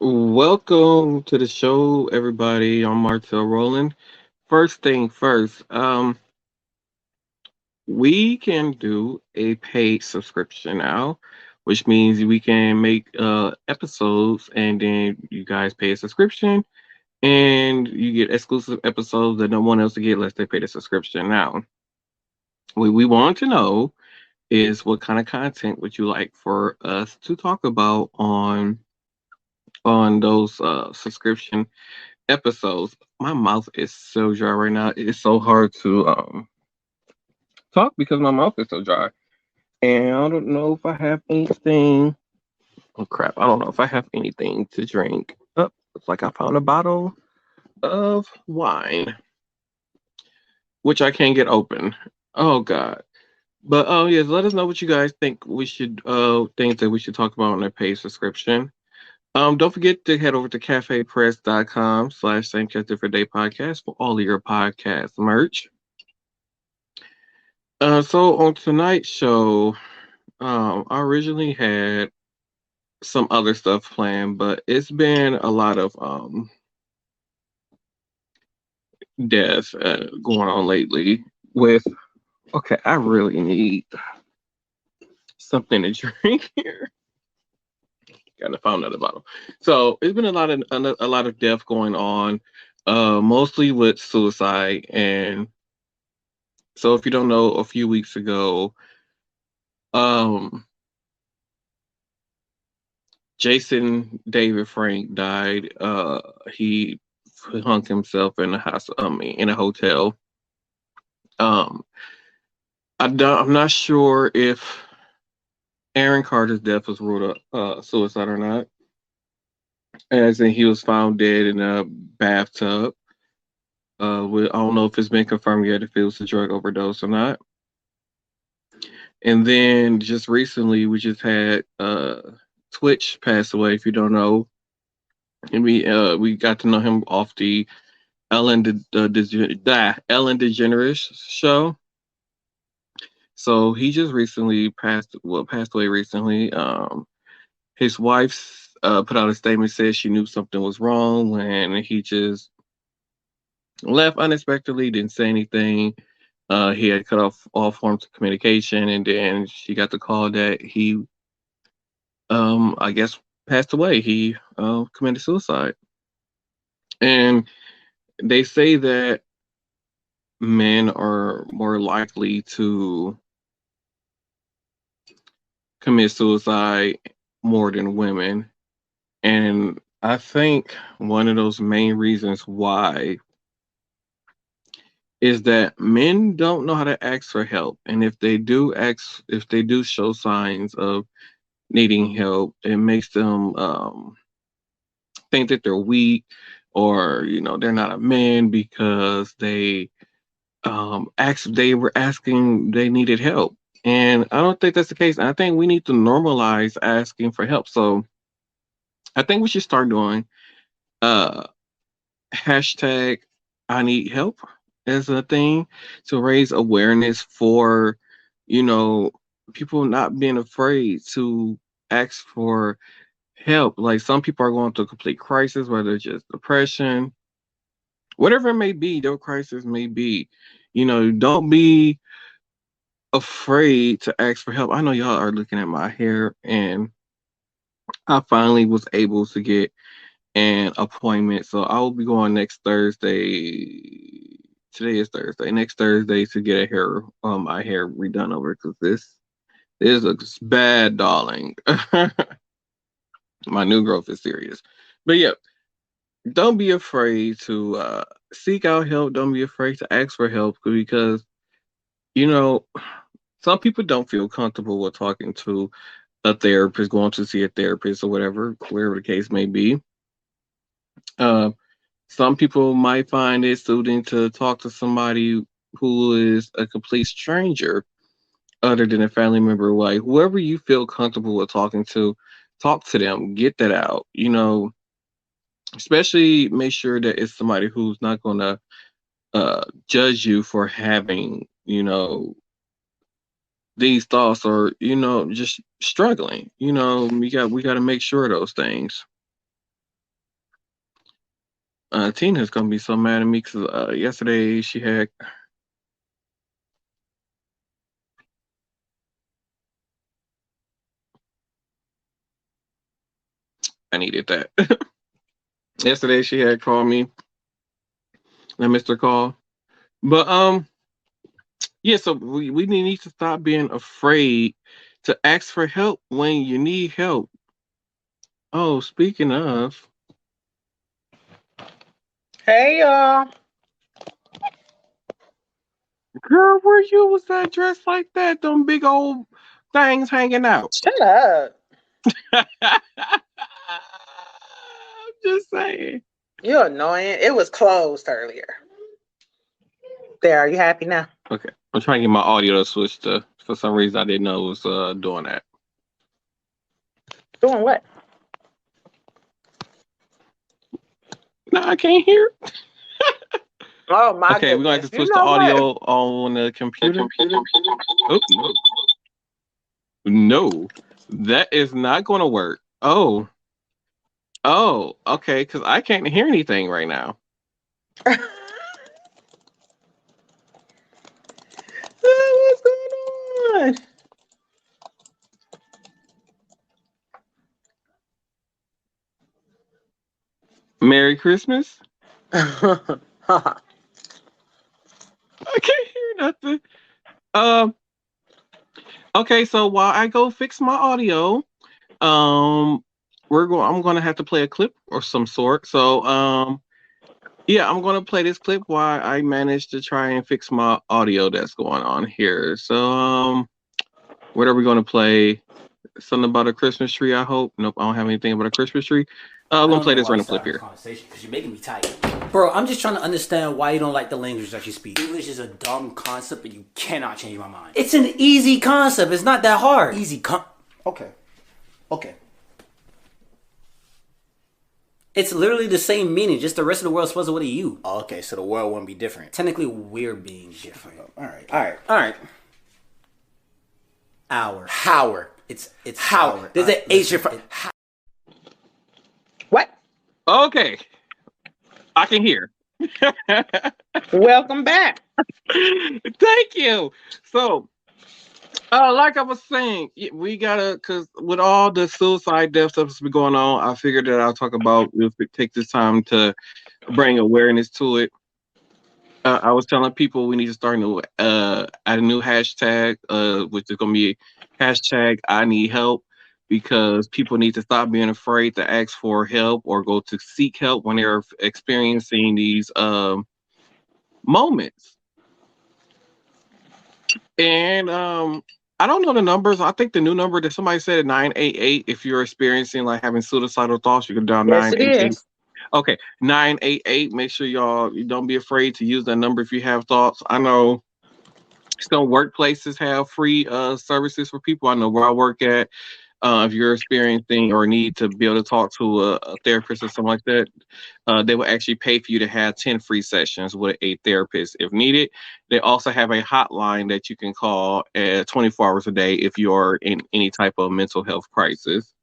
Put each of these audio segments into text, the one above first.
Welcome to the show, everybody. I'm Martel Roland. First thing first, we can do a paid subscription now, which means we can make episodes and then you guys pay a subscription and you get exclusive episodes that no one else will get unless they pay the subscription. Now, what we want to know is what kind of content would you like for us to talk about on those subscription episodes. My mouth is so dry right now. It's so hard to talk because my mouth is so dry. And I don't know if I have anything. Oh crap! I don't know if I have anything to drink. Oh, looks like I found a bottle of wine, which I can't get open. Oh god! But yes, let us know what you guys think we should things that we should talk about on our paid subscription. Don't forget to head over to cafepress.com/St. Just Different Day Podcast for all of your podcast merch. So on tonight's show, I originally had some other stuff planned, but it's been a lot of death going on lately. With okay, I really need something to drink here. Gotta find another bottle. So it's been a lot of death going on, mostly with suicide. And so if you don't know, a few weeks ago, um, Jason David Frank died. He hung himself in a house, in a hotel. Um, I'm not sure if Aaron Carter's death was ruled a suicide or not, as in he was found dead in a bathtub. I don't know if it's been confirmed yet if it was a drug overdose or not. And then just recently, we just had Twitch pass away. If you don't know, and we got to know him off the Ellen DeGeneres show. So he just recently passed away recently. His wife put out a statement, said she knew something was wrong when he just left unexpectedly, didn't say anything. He had cut off all forms of communication, and then she got the call that he, I guess, passed away. He committed suicide, and they say that men are more likely to commit suicide more than women. And I think one of those main reasons why is that men don't know how to ask for help. And if they do show signs of needing help, it makes them think that they're weak, or they're not a man because they were asking, they needed help. And I don't think that's the case. I think we need to normalize asking for help. So I think we should start doing uh hashtag I need help as a thing to raise awareness for, you know, people not being afraid to ask for help. Like some people are going through a complete crisis, whether it's just depression, whatever it may be, their crisis may be. Don't be afraid to ask for help. I know y'all are looking at my hair, and I finally was able to get an appointment. So I will be going next Thursday. Today is Thursday. Next Thursday to get my hair redone over because this looks bad, darling. My new growth is serious. But yeah, don't be afraid to seek out help. Don't be afraid to ask for help because you know some people don't feel comfortable with talking to a therapist, going to see a therapist or wherever the case may be. Uh, some people might find it soothing to talk to somebody who is a complete stranger other than a family member. Like whoever you feel comfortable with talking to, talk to them, get that out. Especially make sure that it's somebody who's not gonna judge you for having, these thoughts, or just struggling. We got to make sure of those things. Tina's gonna be so mad at me because yesterday she had. I needed that. Yesterday she had called me. I missed her call, but yeah. So we need to stop being afraid to ask for help when you need help. Oh, speaking of, Hey y'all. girl, where you was that dressed like that? Them big old things hanging out. Shut up. I'm just saying. You're annoying. It was closed earlier. There, are you happy now? Okay, I'm trying to get my audio to switch to. For some reason, I didn't know it was doing that. Doing what? No, I can't hear. Oh my Okay, we're gonna have goodness. to You switch the know what? audio on the computer. Oh, no, that is not going to work. Oh, okay, because I can't hear anything right now. What's going on? Merry Christmas. I can't hear nothing. Um. Okay, so while I go fix my audio, um, I'm gonna have to play a clip or some sort. So, yeah, I'm gonna play this clip while I manage to try and fix my audio that's going on here. So, what are we gonna play? Something about a Christmas tree, I hope. Nope, I don't have anything about a Christmas tree. I'm gonna play this random clip here. Conversation because you're making me tired. Bro, I'm just trying to understand why you don't like the language that you speak. English is a dumb concept, but you cannot change my mind. It's an easy concept. It's not that hard. Okay. It's literally the same meaning, just the rest of the world spells it with a U. Oh, okay, so the world wouldn't be different. Technically, we're being different. All right. Our. Howard. It's Howard. There's an H in front. What? Okay, I can hear. Welcome back. Thank you. So, like I was saying, we gotta, cause with all the suicide death stuff that's been going on, I figured that I'll talk about. We'll take this time to bring awareness to it. I was telling people we need to start add a new hashtag, which is gonna be hashtag I need help, because people need to stop being afraid to ask for help or go to seek help when they're experiencing these moments. And I don't know the numbers. I think the new number that somebody said at 988. If you're experiencing like having suicidal thoughts, you can dial Yes, it 988. is. Okay, 988. Make sure you don't be afraid to use that number if you have thoughts. I know some workplaces have free services for people. I know where I work at. If you're experiencing or need to be able to talk to a therapist or something like that, they will actually pay for you to have 10 free sessions with a therapist if needed. They also have a hotline that you can call 24 hours a day if you're in any type of mental health crisis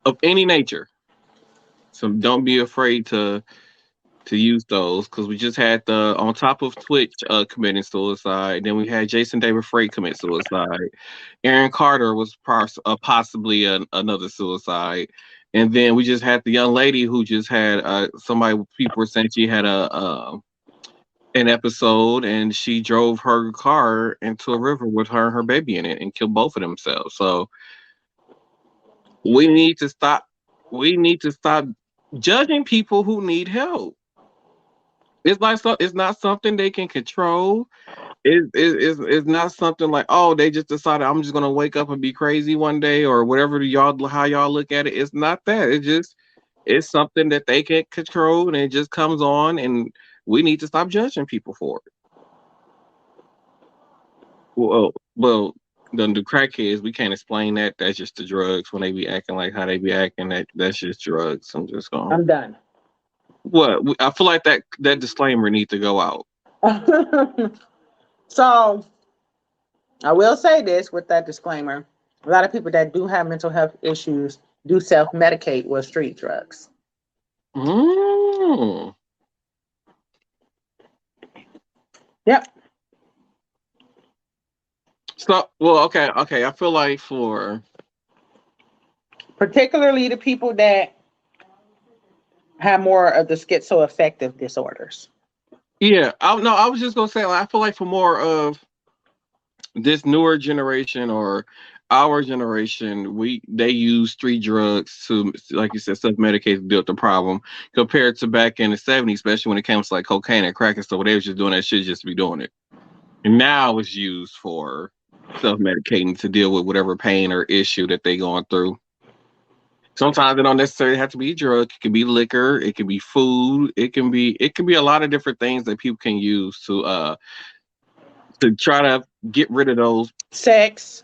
of any nature. So don't be afraid to use those, because we just had the on top of Twitch committing suicide. Then we had Jason David Frey commit suicide. Aaron Carter was possibly another suicide. And then we just had the young lady who just had somebody. People were saying she had an episode, and she drove her car into a river with her and her baby in it and killed both of themselves. So we need to stop. We need to stop judging people who need help. It's not something they can control. It's not something like, oh, they just decided I'm just gonna wake up and be crazy one day or whatever how y'all look at it. It's not that. It's something that they can't control, and it just comes on, and we need to stop judging people for it. Well, the crackheads, we can't explain that. That's just the drugs. When they be acting like how they be acting, that's just drugs. I'm just going. I'm done. What? I feel like that disclaimer needs to go out. So I will say this with that disclaimer. A lot of people that do have mental health issues do self-medicate with street drugs. Mm. Yep. So, well, okay. I feel like for Particularly the people that have more of the schizoaffective disorders. yeah, I was just gonna say like, I feel like for more of this newer generation or our generation, they use street drugs to, like you said, self medicate to deal with the problem, compared to back in the '70s, especially when it comes to like cocaine and crack and stuff. Where they was just doing that shit just to be doing it, and now it's used for self medicating to deal with whatever pain or issue that they going through. Sometimes it don't necessarily have to be a drug. It can be liquor. It can be food. It can be a lot of different things that people can use to try to get rid of those. Sex.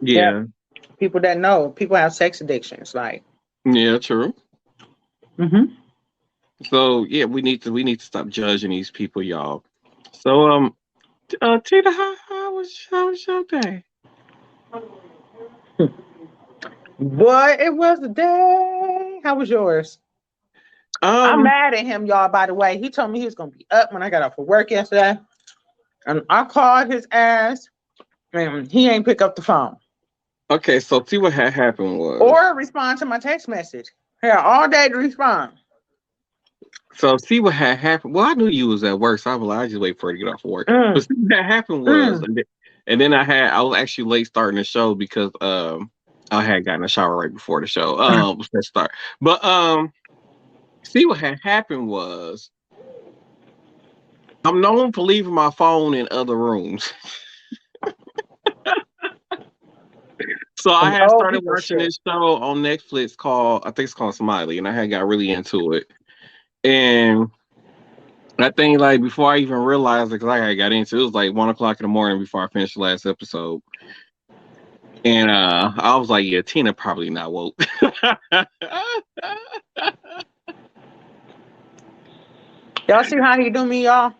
Yeah, People that know. People have sex addictions. Like. yeah, true. Mm-hmm. So yeah, we need to stop judging these people, y'all. So Tina, how was your day? Boy, it was a day. How was yours? I'm Um, mad at him, y'all, by the way. He told me he was going to be up when I got off of work yesterday. And I called his ass, and he ain't pick up the phone okay, so see what had happened was, or respond to my text message. Here all day to respond. so see what had happened. Well, I knew you was at work, so I was like, I just wait for her to get off of work. But see what had happened was, and then I was actually late starting the show because I had gotten a shower right before the show. Let's start. But see what had happened was, I'm known for leaving my phone in other rooms. So I had Oh, started people watching shit. this show on Netflix called, I think it's called Smiley, and I had got really into it. And I think like before I even realized it, because I had got into it, it was like 1 o'clock in the morning before I finished the last episode. And I was like, yeah, Tina probably not woke. Y'all see how he do me, y'all?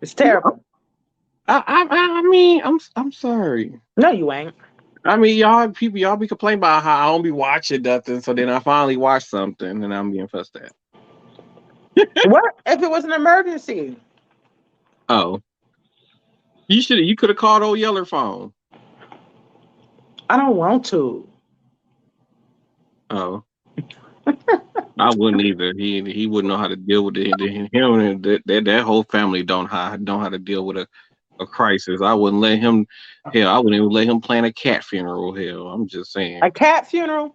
It's terrible. I mean, I'm sorry. No, you ain't. I mean, y'all be complaining about how I don't be watching nothing. So then I finally watch something, and I'm being fussed at. What if it was an emergency? Oh, you could have called old Yeller phone. I don't want to. Oh, I wouldn't either. He wouldn't know how to deal with it. Him and that whole family don't know how to deal with a crisis. I wouldn't let him. Hell, I wouldn't even let him plan a cat funeral. Hell, I'm just saying. A cat funeral?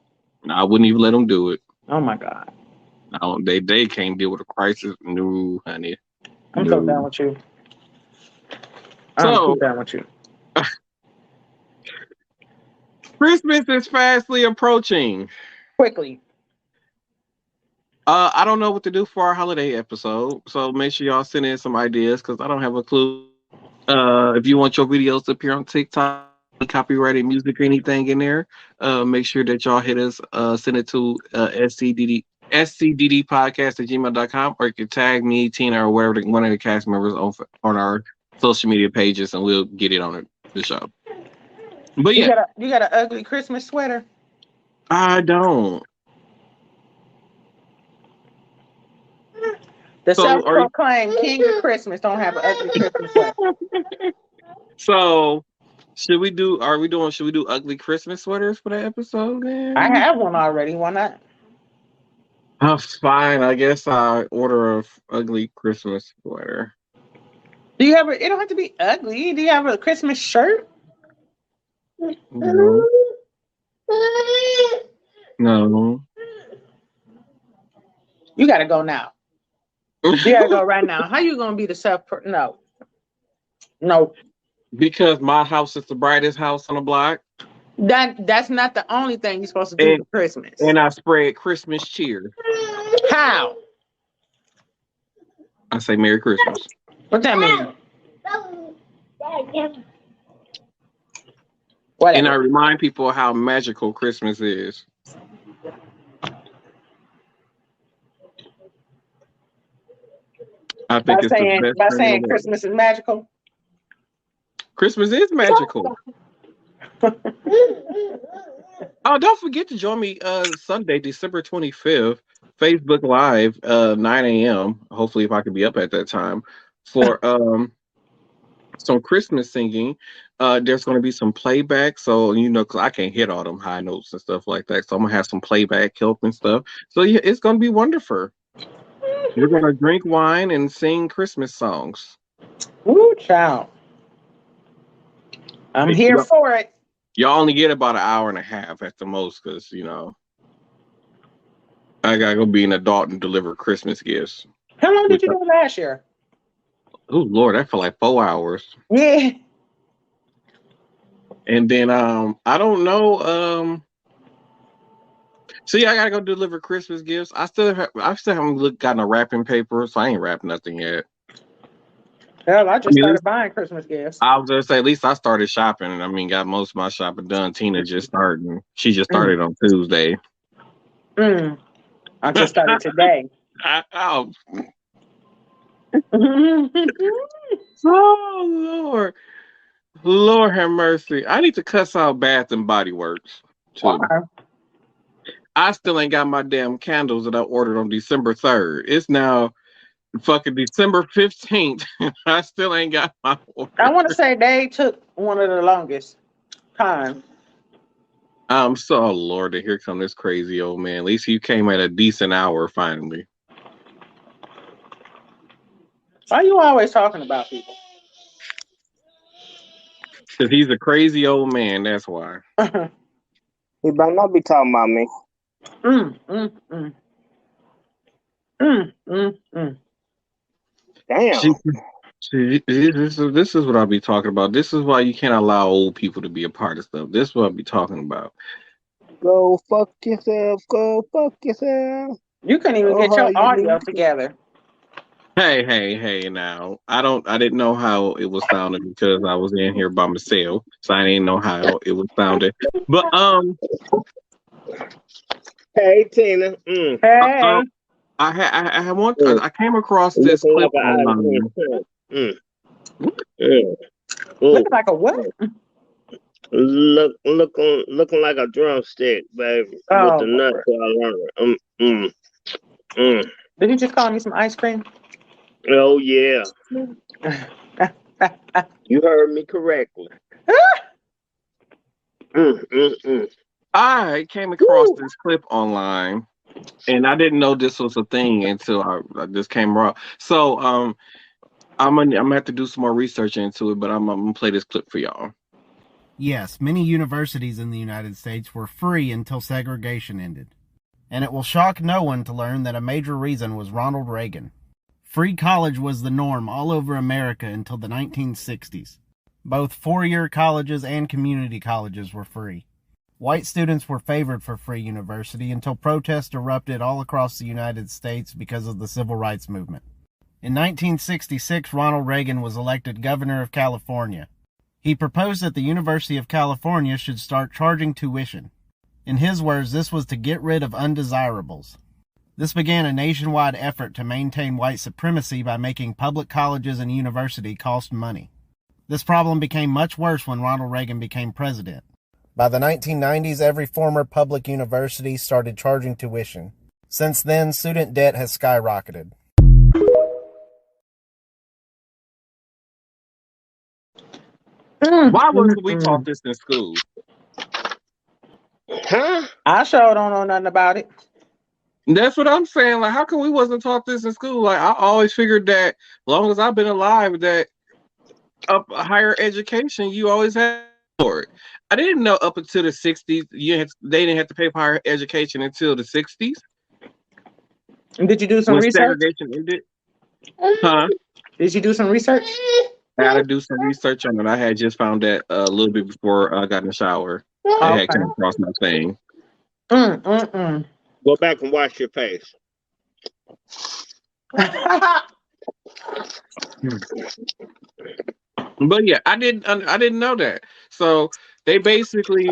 I wouldn't even let him do it. Oh my God. No, they can't deal with a crisis. No, honey. I'm so down with you. I'm So so down with you. Christmas is fastly approaching. Quickly. I don't know what to do for our holiday episode, so make sure y'all send in some ideas because I don't have a clue. If you want your videos to appear on TikTok, copyrighted music or anything in there, make sure that y'all hit us, send it to scddpodcast@gmail.com, or you can tag me, Tina, or whatever one of the cast members on our social media pages, and we'll get it on the show. But yeah, You got an ugly Christmas sweater? I don't. The So self-proclaimed king of Christmas don't have an ugly Christmas sweater. So should we do ugly Christmas sweaters for that episode then? I have one already. Why not? Oh, fine. I guess I order a ugly Christmas sweater. Do you have it don't have to be ugly. Do you have a Christmas shirt? No. No. You gotta go now. You gotta go right now. How you gonna be the No. Because my house is the brightest house on the block. That's not the only thing you're supposed to do for Christmas. And I spread Christmas cheer. How? I say Merry Christmas. What that mean? And I remind people how magical Christmas is. I think it's the best by thing saying in the world. Christmas is magical. Christmas is magical. Oh, don't forget to join me Sunday, December 25th, Facebook Live, 9 a.m. Hopefully, if I can be up at that time for some Christmas singing. There's going to be some playback, so 'cause I can't hit all them high notes and stuff like that. So I'm gonna have some playback help and stuff. So yeah, it's gonna be wonderful. We're gonna drink wine and sing Christmas songs. Woo, child. I'm here for it. Y'all only get about an hour and a half at the most, because I gotta go be an adult and deliver Christmas gifts. How long did you do it last year? Oh Lord, that felt like 4 hours. Yeah. And then I don't know. See, I gotta go deliver Christmas gifts. I still haven't gotten a wrapping paper, so I ain't wrapped nothing yet. Hell, I just started buying Christmas gifts. I was gonna say, at least I started shopping. I mean, got most of my shopping done. Tina just started. She just started on Tuesday. I just started today. Oh Lord have mercy. I need to cuss out Bath and Body Works too. Why? I still ain't got my damn candles that I ordered on December 3rd. It's now fucking December 15th. I still ain't got my order. I want to say they took one of the longest time. I'm so Lord, here come this crazy old man. At least you came at a decent hour finally. Why are you always talking about people? Because he's a crazy old man, that's why. You better not be talking about me. Damn. This is what I'll be talking about. This is why you can't allow old people to be a part of stuff. This is what I'll be talking about. Go fuck yourself. Go fuck yourself. You couldn't even get your audio together. Hey! Now I didn't know how it was sounding because I was in here by myself, so I didn't know how it was sounding. But Hey Tina. Hey. I came across this clip online. Looking like a what? Looking like a drumstick, baby. Oh, with the nuts. Did you just call me some ice cream? Oh yeah. You heard me correctly. I came across this clip online, and I didn't know this was a thing until I just came raw. So I'm gonna have to do some more research into it, but I'm gonna play this clip for y'all. Yes, many universities in the United States were free until segregation ended. And it will shock no one to learn that a major reason was Ronald Reagan. Free college was the norm all over America until the 1960s. Both four-year colleges and community colleges were free. White students were favored for free university until protests erupted all across the United States because of the Civil Rights Movement. In 1966, Ronald Reagan was elected governor of California. He proposed that the University of California should start charging tuition. In his words, this was to get rid of undesirables. This began a nationwide effort to maintain white supremacy by making public colleges and university cost money. This problem became much worse when Ronald Reagan became president. By the 1990s, every former public university started charging tuition. Since then, student debt has skyrocketed. Why wasn't we taught this in school? Huh? I sure don't know nothing about it. That's what I'm saying. Like, how come we wasn't taught this in school? Like, I always figured that, as long as I've been alive, that up higher education, you always had for it. I didn't know up until the 60s, they didn't have to pay for higher education until the 60s. Did you do some when research? Segregation ended. Huh? Did you do some research? I had to do some research on it. I had just found that a little bit before I got in the shower. I had come across my thing. Go back and wash your face. But yeah, I didn't know that. So they basically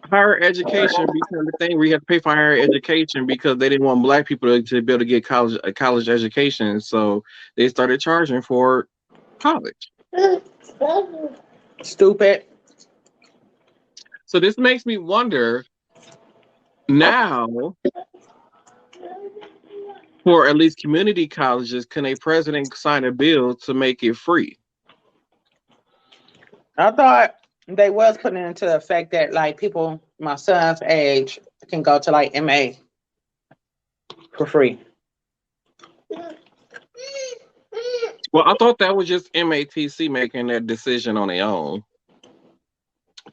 higher education became the thing where you have to pay for higher education because they didn't want black people to be able to get a college education. So they started charging for college. Stupid. So this makes me wonder now, for at least community colleges, can a president sign a bill to make it free? I thought they was putting it into effect that like people my son's age can go to like MA for free. Well, I thought that was just MATC making that decision on their own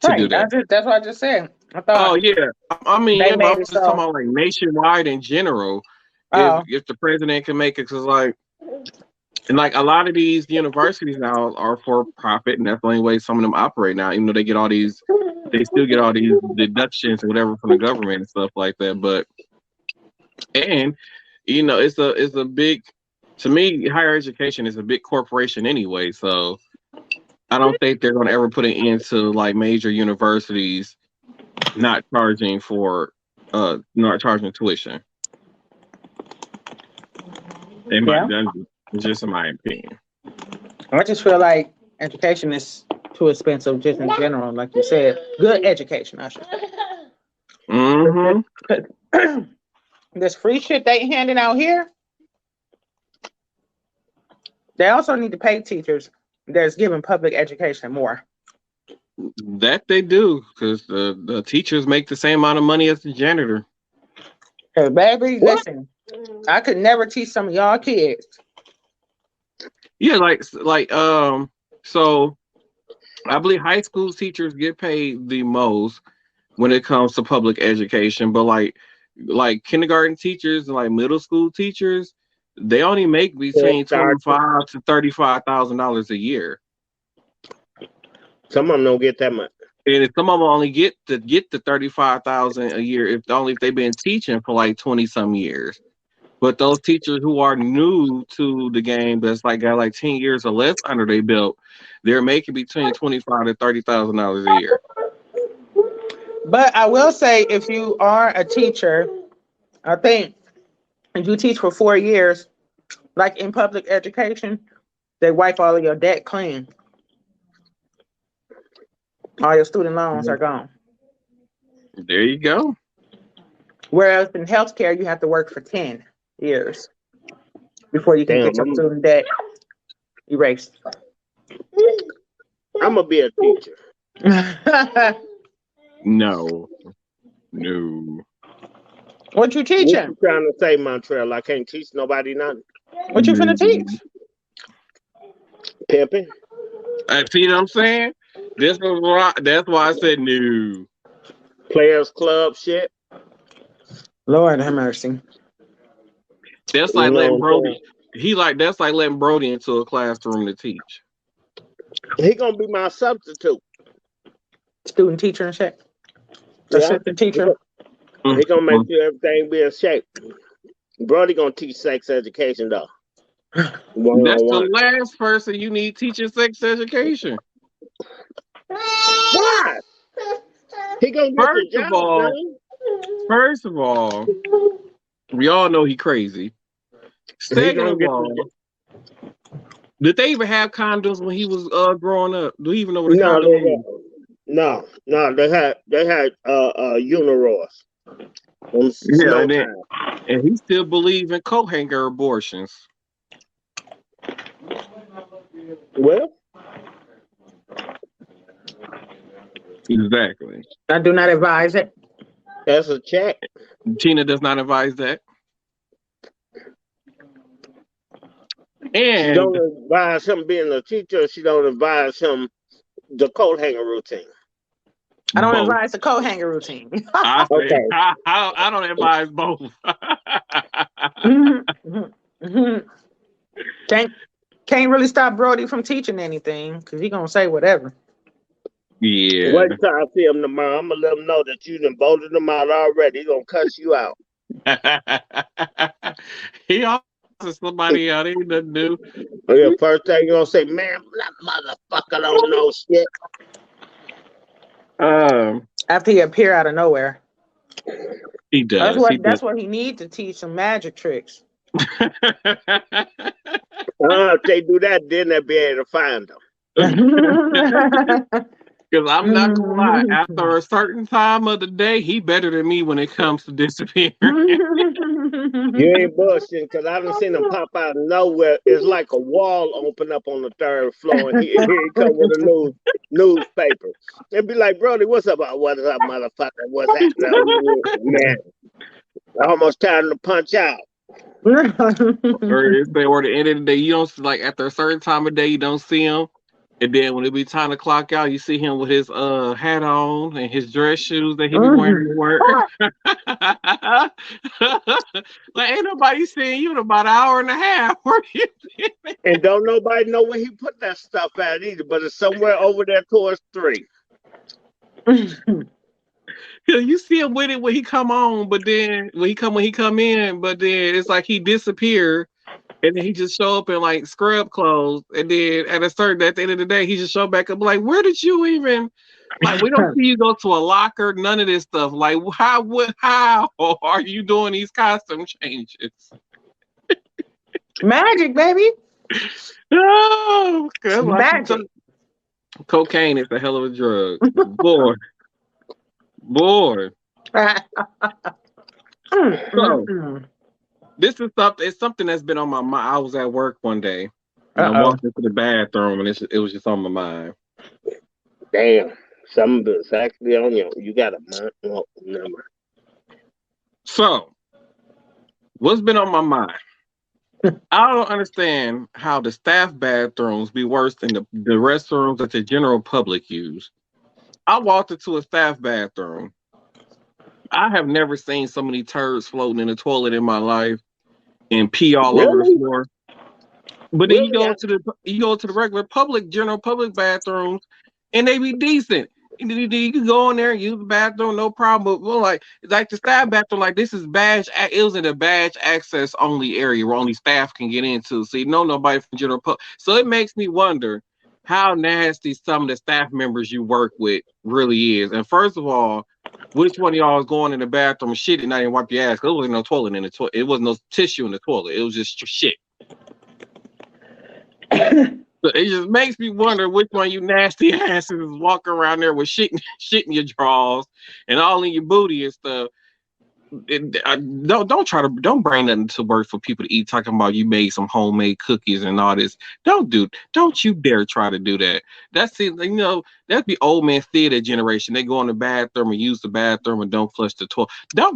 to do that. That's what I just said. I Oh thought yeah, I mean, they yeah, but made I'm it just talking so. about like nationwide in general. Oh, If the president can make it, because like, and like a lot of these universities now are for profit, and that's the only way some of them operate now. Even though they get all these, they still get all these deductions or whatever from the government and stuff like that. But and you know, it's a big, to me, higher education is a big corporation anyway. So I don't think they're going to ever put an end to like major universities not charging tuition. yeah. That's just in my opinion. I just feel like education is too expensive just in general, like you said. Good education, I should Mm-hmm. say. This free shit they handing out here, they also need to pay teachers that's giving public education more. That they do, because the teachers make the same amount of money as the janitor. Hey, baby, listen, I could never teach some of y'all kids. Yeah, so I believe high school teachers get paid the most when it comes to public education, but like kindergarten teachers and like middle school teachers, they only make between $25,000 to $35,000 a year. Some of them don't get that much. And some of them only get the $35,000 a year if they've been teaching for like 20 some years. But those teachers who are new to the game, that's like got like 10 years or less under their belt, they're making between $25,000 to $30,000 a year. But I will say, if you are a teacher, I think if you teach for 4 years, like in public education, they wipe all of your debt clean. All your student loans are gone. There you go. Whereas in healthcare, you have to work for 10 years before you can get your student debt erased. I'm gonna be a teacher. No. What you What teaching? you trying to say, Montreal? I can't teach nobody nothing. What you finna teach? Pimping. See what I'm saying? That's why I said no. Players Club shit. Lord have mercy. That's like letting Brody. That's like letting Brody into a classroom to teach. He gonna be my substitute. Student teacher and shit. Yeah. Assistant teacher. He gonna make sure everything be in shape. Brody gonna teach sex education though. That's the last person you need teaching sex education. Why? He gonna get the job done. First of all, we all know he crazy. Second of all, did they even have condoms when he was growing up? Do you even know what a condom is? No, they had Uniross. Yeah, and he still believe in coat hanger abortions. Well, exactly. I do not advise it. That's a check. Tina does not advise that. And she don't advise him being a teacher. She don't advise him the coat hanger routine. I don't advise the coat hanger routine. I I don't advise both. Can't really stop Brody from teaching anything because he gonna say whatever. Yeah. Wait till I see him tomorrow. I'm gonna let him know that you done voted him out already. He gonna cuss you out. He also somebody out. Ain't nothing new. Yeah, first thing you gonna say, man, that motherfucker don't know shit. After he appear out of nowhere. He does. That's what he needs to teach some magic tricks. If they do that, then they'll be able to find them. Because I'm not gonna lie, after a certain time of the day, he better than me when it comes to disappearing. You ain't bullshitting because I done seen him pop out of nowhere. It's like a wall open up on the third floor, and here he come with a newspaper. It'd be like, Brody, what's up? What's up, motherfucker? What's happening? Man, almost time to punch out. Or if they were the end of the day, you don't like after a certain time of day, you don't see him. And then when it be time to clock out, you see him with his hat on and his dress shoes that he be wearing to work. Like ain't nobody seeing you in about an hour and a half. Where you been? And don't nobody know where he put that stuff at either, but it's somewhere over there towards 3. You see him with it when he come on, but then when he come in, but then it's like he disappeared. And then he just show up in like scrub clothes, and then at the end of the day, he just show back up like, where did you even? Like we don't see you go to a locker, none of this stuff. Like how are you doing these costume changes? Magic, baby. Oh, Magic. Cocaine is a hell of a drug, boy. So, this is something. It's something that's been on my mind. I was at work one day, and I walked into the bathroom, and it was just on my mind. Damn, something that's actually on you. You got a number. So, what's been on my mind? I don't understand how the staff bathrooms be worse than the restrooms that the general public use. I walked into a staff bathroom. I have never seen so many turds floating in the toilet in my life and pee all over the floor. But then you go to the regular general public bathrooms, and they be decent. You can go in there and use the bathroom, no problem. But like the staff bathroom, like this is badge. It was in a badge access only area where only staff can get into. So you know nobody from general public. So it makes me wonder how nasty some of the staff members you work with really is. And first of all, which one of y'all is going in the bathroom shit and not even wipe your ass? Because there wasn't no toilet in the toilet. It wasn't no tissue in the toilet. It was just shit. So it just makes me wonder which one you nasty asses is walking around there with shit in your drawers and all in your booty and stuff. Don't bring nothing to work for people to eat. Talking about you made some homemade cookies and all this. Don't you dare try to do that. That's that'd be old man theater generation. They go in the bathroom and use the bathroom and don't flush the toilet.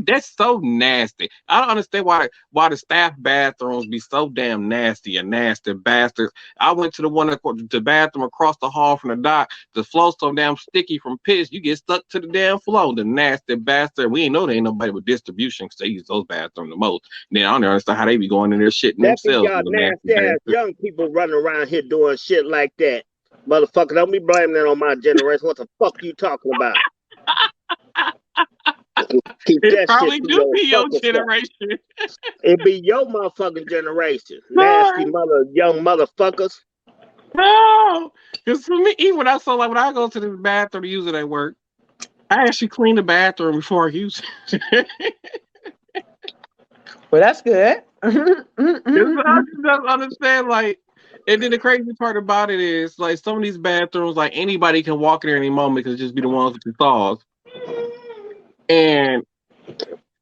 That's so nasty. I don't understand why the staff bathrooms be so damn nasty and nasty bastards. I went to the bathroom across the hall from the dock. The floor so damn sticky from piss, you get stuck to the damn floor. The nasty bastard. We ain't know there ain't nobody with distribution because they use those bathrooms the most. Then I don't understand how they be going in there shitting themselves. Y'all nasty ass young people running around here doing shit like that. Motherfucker, don't be blaming that on my generation. What the fuck you talking about? Keep that probably shit do be your generation. It be your motherfucking generation. Nasty young motherfuckers. No, because for me, even when I go to the bathroom to use it at work, I actually clean the bathroom before I use it. Well, that's good. I just understand, like, and then the crazy part about it is, like, some of these bathrooms, like, anybody can walk in there any moment because just be the ones with the stalls. And,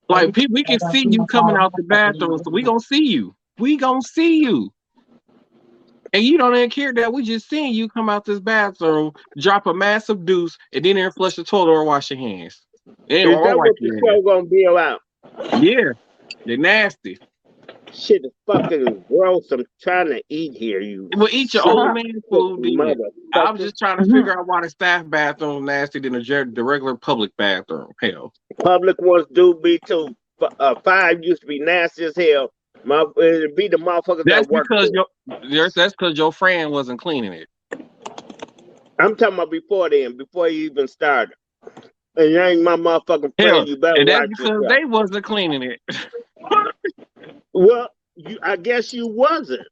like, we can see you coming out the bathroom, so we gonna see you. We gonna see you. And you don't even care that we just seeing you come out this bathroom, drop a massive deuce, and then flush the toilet or wash your hands. Is that what the show gonna be about? Yeah, they're nasty. Shit is fucking gross. I'm trying to eat here. Well, eat your old man food. I'm just trying to figure out why the staff bathroom is nasty than the regular public bathroom. Hell, public ones do be too. 5 used to be nasty as hell. It'd be the motherfuckers that's that work. That's because your friend wasn't cleaning it. I'm talking about before then, before you even started. And you ain't my motherfucking friend. You better and that's watch because yourself. they wasn't cleaning it. Well, I guess you wasn't.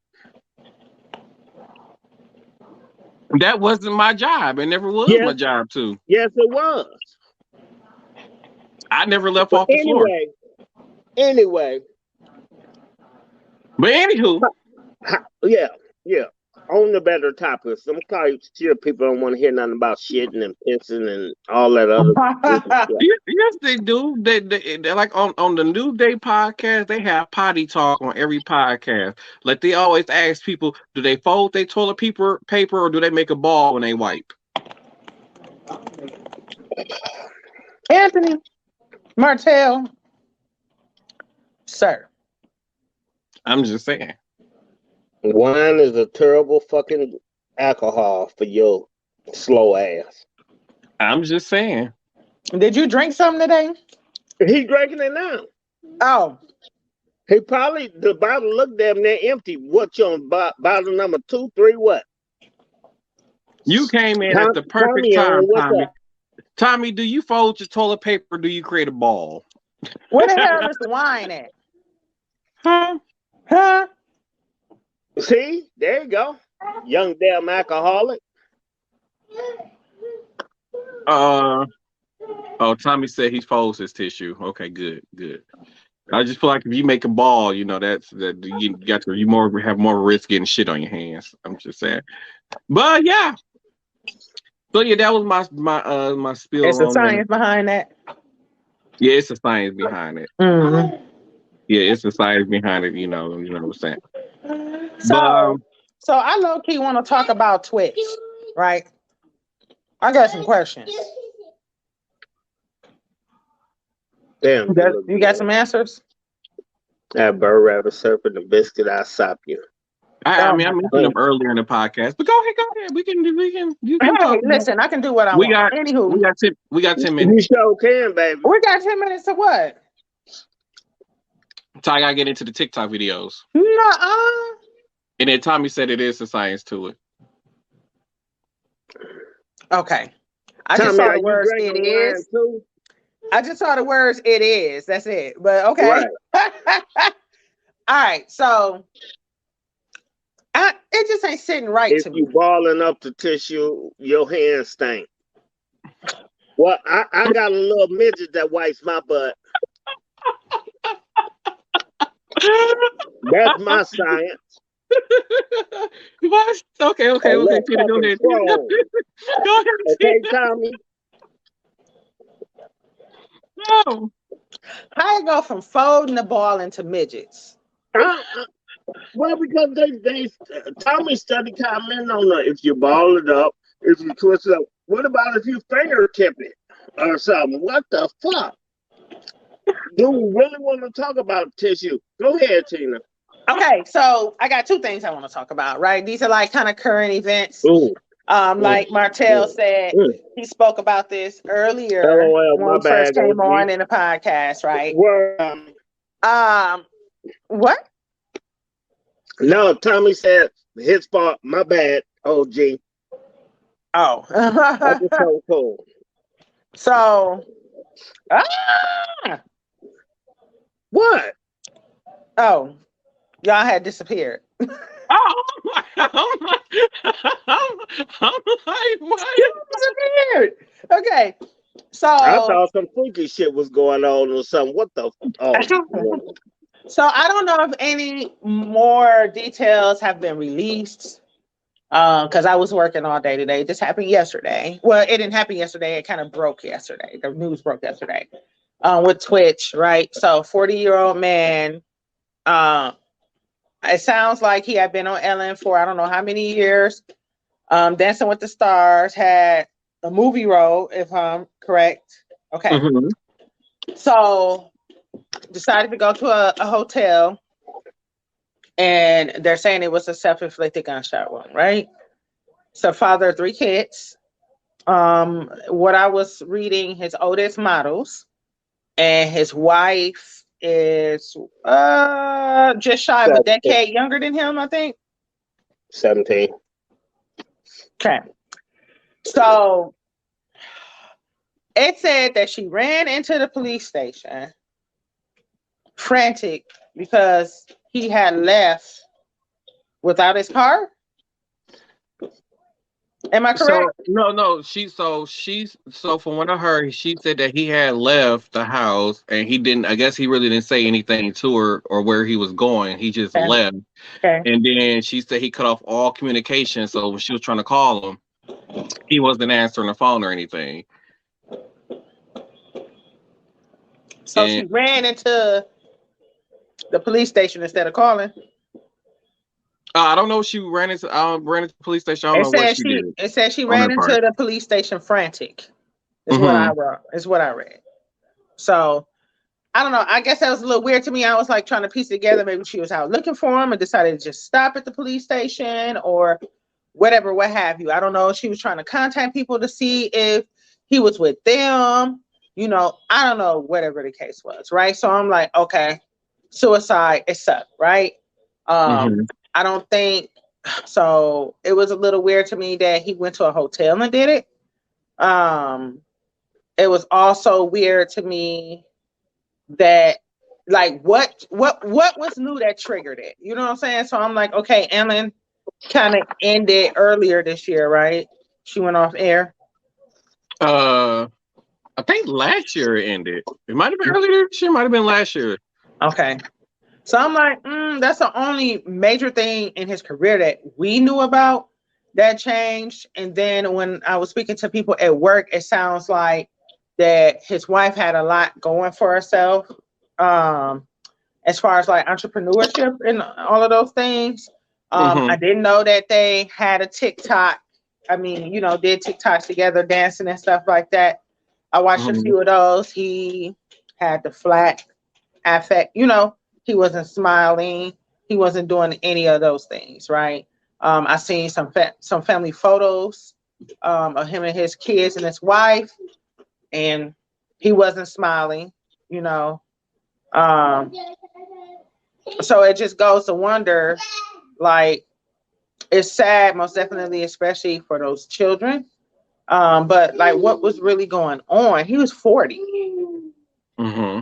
That wasn't my job. It never was my job too. Yes, it was. I never left off the floor. Anyway. But anywho. Yeah. on the better topics. I'm quite sure people don't want to hear nothing about shitting and pissing and all that other stuff. Yes, they do. They like on the New Day podcast. They have potty talk on every podcast. Like they always ask people, do they fold their toilet paper or do they make a ball when they wipe? Anthony Martell, sir. I'm just saying. Wine is a terrible fucking alcohol for your slow ass. I'm just saying. Did you drink something today? He drinking it now. Oh, He probably, the bottle looked damn near empty. What you on bottle number 2, 3, what? You came in at the perfect Tommy, time, what's Tommy. up? Tommy, do you fold your toilet paper or do you create a ball? where the hell is the wine at? Huh? Huh? See, there you go. Young damn alcoholic. Oh, Tommy said he folds his tissue. Okay, good. I just feel like if you make a ball, you know that you got to have more risk getting shit on your hands. I'm just saying, but yeah. So yeah, that was my spiel. There's a on science behind that. Yeah, it's a science behind it. Mm-hmm. Yeah, it's a science behind it. You know what I'm saying. So I low key want to talk about Twitch, right? I got some questions. Damn. You got some answers? That bird rabbit serpent and biscuit, I'll stop you. I mean, I mentioned them earlier in the podcast, but go ahead. We can. You can Hey, talk. listen, I can do what I want. Anywho, we got 10 minutes. You sure can, baby. we got 10 minutes to what? So I gotta get into the TikTok videos. Nuh-uh. And then Tommy said it is a science to it. Okay. I Tommy, just saw are the you words drinking it wine is. too? I just saw the words it is. That's it. But okay. Right. All right. So it just ain't sitting right If to you me. balling up the tissue, your hands stink. Well, I got a little midget that wipes my butt. That's my science. What? Okay. Let's Peter, go ahead. fucking scroll. Go ahead. Okay, Tommy? No. How you go from folding the ball into midgets? Well, because they Tommy study comment on that. If you ball it up, if you twist it up. What about if you fingertip it or something? What the fuck? Do we really want to talk about tissue? Go ahead, Tina. Okay, so I got two things I want to talk about, right? These are like kind of current events. Ooh. Like Martell said, he spoke about this earlier LOL, when my we first bad, came OG. on in the podcast, right? Well, What? no, Tommy said his fault. My bad, OG. Oh. That's just so cool. So, What? oh, y'all had disappeared. Oh my! I'm like, what? Disappeared. Okay, so I thought some freaky shit was going on or something. What the? Oh. So I don't know if any more details have been released. Because I was working all day today. This happened yesterday. Well, it didn't happen yesterday. It kind of broke yesterday. The news broke yesterday. With Twitch, right? So 40-year-old man. It sounds like he had been on Ellen for I don't know how many years. Dancing with the Stars had a movie role, if I'm correct. Okay. Mm-hmm. So decided to go to a hotel. And they're saying it was a self-inflicted gunshot wound, right? So father of 3 kids. What I was reading, his oldest models, and his wife is just shy of a decade younger than him, I think. 17. Okay. So it said that she ran into the police station frantic because he had left without his car. Am I So correct? no, so from what I heard, she said that he had left the house and he didn't. I guess he really didn't say anything to her or where he was going. He just Okay. left, Okay. and then she said he cut off all communication. So when she was trying to call him, he wasn't answering the phone or anything. So And she ran into the police station instead of calling. I don't know if she ran into the police station. I don't know what she did It said she on ran that into part. the police station frantic. Is what I Mm-hmm. wrote. Is what I read. So I don't know. I guess that was a little weird to me. I was like trying to piece it together. Maybe she was out looking for him and decided to just stop at the police station or whatever, what have you. I don't know. She was trying to contact people to see if he was with them. You know, I don't know, whatever the case was, right? So I'm like, okay, suicide, it sucked, right? Mm-hmm. I don't think so. It was a little weird to me that he went to a hotel and did it. It was also weird to me that like what was new that triggered it? You know what I'm saying? So I'm like, okay, Ellen kind of ended earlier this year, right? She went off air. I think last year it ended. It might have been earlier this year. Might have been last year. Okay. So I'm like, that's the only major thing in his career that we knew about that changed. And then when I was speaking to people at work, it sounds like that his wife had a lot going for herself, as far as like entrepreneurship and all of those things. Mm-hmm. I didn't know that they had a TikTok. I mean, you know, did TikToks together, dancing and stuff like that. I watched a Mm-hmm. few of those. He had the flat affect, you know, he wasn't smiling. He wasn't doing any of those things, right? I seen some family photos of him and his kids and his wife, and he wasn't smiling, you know. So it just goes to wonder, like, it's sad, most definitely, especially for those children. But like, what was really going on? He was 40. Mm-hmm.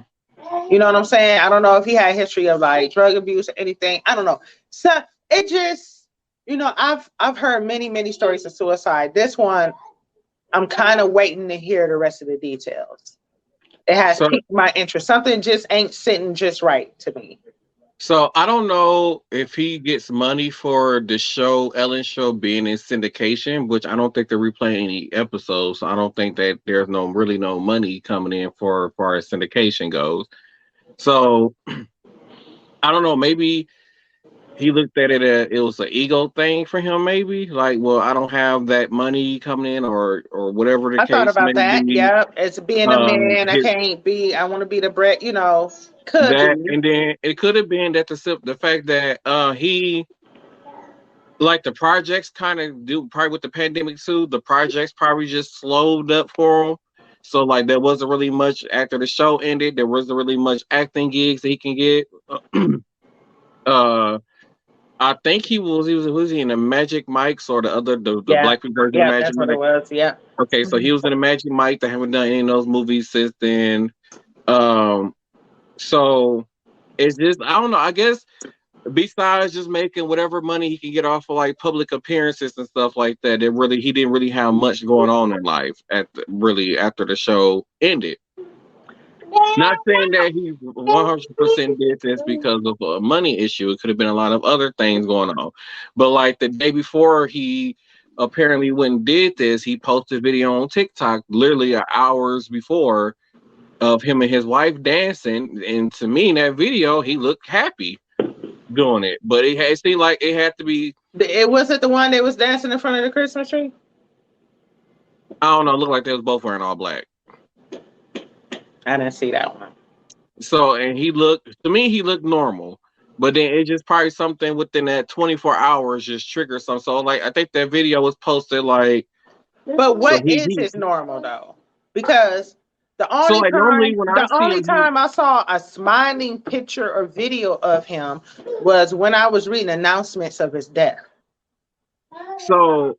You know what I'm saying? I don't know if he had a history of like drug abuse or anything. I don't know. So it just, you know, I've heard many stories of suicide. This one, I'm kind of waiting to hear the rest of the details. It has So piqued my interest. Something just ain't sitting just right to me. So I don't know if he gets money for the show, Ellen show being in syndication, which I don't think they're replaying any episodes. So I don't think that there's no money coming in for as far as syndication goes. So I don't know, maybe he looked at it as it was an ego thing for him, maybe. Like, well, I don't have that money coming in or whatever the I thought case may about that. be. Yeah, it's being a man. His, I want to be the bread, you know, could that be. and then it could have been that the fact that he like the projects kind of do probably with the pandemic too. The projects probably just slowed up for him. So like there wasn't really much after the show ended. There wasn't really much acting gigs that he can get. I think he was he in the Magic Mike's or the Yeah, Black people version of yeah, Magic that's what it Mike. was. Yeah. Okay, so he was in the Magic Mike. They haven't done any of those movies since then. So it's just I don't know. I guess besides just making whatever money he can get off of like public appearances and stuff like that, he didn't really have much going on in life after the show ended. Not saying that he 100% did this because of a money issue. It could have been a lot of other things going on. But like the day before he apparently went and did this, he posted a video on TikTok literally hours before of him and his wife dancing. And to me, in that video, he looked happy doing it. But it seemed like it had to be. It wasn't the one that was dancing in front of the Christmas tree. I don't know. It looked like they was both wearing all black. I didn't see that one. So, and he looked normal, but then it just probably something within that 24 hours just triggered something. So, like, I think that video was posted like. But what is his normal though? Because the only time I saw a smiling picture or video of him was when I was reading announcements of his death. So.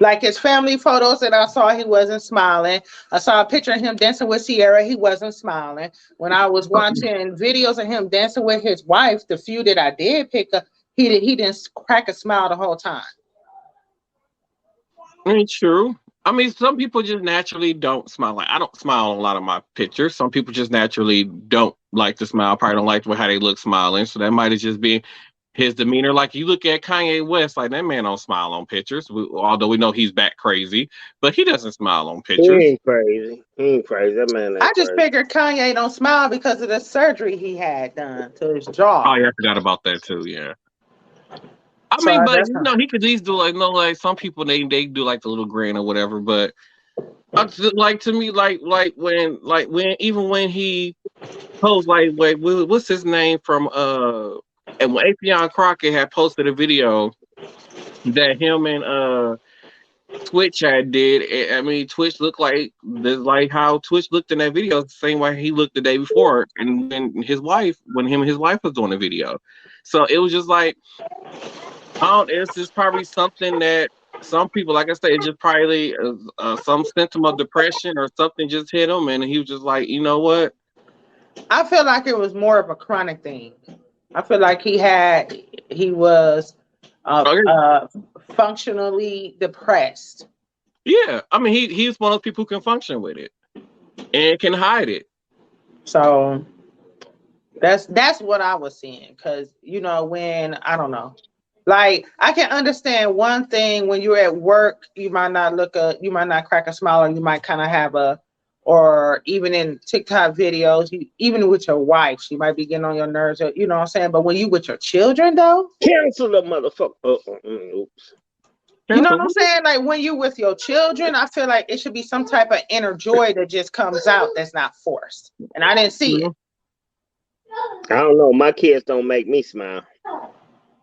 Like his family photos that I saw, he wasn't smiling. I saw a picture of him dancing with Sierra. He wasn't smiling. When I was watching videos of him dancing with his wife, the few that I did pick up, he didn't crack a smile the whole time. I mean, true. I mean, some people just naturally don't smile. Like I don't smile on a lot of my pictures. Some people just naturally don't like to smile. Probably don't like how they look smiling. So that might have just been his demeanor. Like you look at Kanye West, like that man don't smile on pictures. Although we know he's back crazy, but he doesn't smile on He pictures. ain't crazy. He ain't crazy. That man ain't I just crazy. figured Kanye don't smile because of the surgery he had done to his Oh jaw. yeah, I forgot about that too. Yeah. I So mean, but that's he could at least do like like some people they do like the little grin or whatever. But like to me, like when even when he posed like what's his name from and when Afion Crockett had posted a video that him and Twitch had did. I mean, Twitch looked like how Twitch looked in that video, the same way he looked the day before, and when him and his wife was doing the video. So it was just like, it's just probably something that some people, like I said, it's just probably some symptom of depression or something just hit him, and he was just like, you know what? I feel like it was more of a chronic thing. I feel like he was functionally depressed. Yeah, I mean, he's one of those people who can function with it and can hide it. So that's what I was seeing. Cause when I don't know. Like I can understand one thing when you're at work, you might not crack a smile, or you might kind of have or even in TikTok videos, even with your wife, she might be getting on your nerves, or, you know what I'm saying? But when you with your children though, Cancel the motherfucker. Oops. you know what I'm saying? Like when you with your children, I feel like it should be some type of inner joy that just comes out that's not forced. And I didn't see it. I don't know. My kids don't make me smile.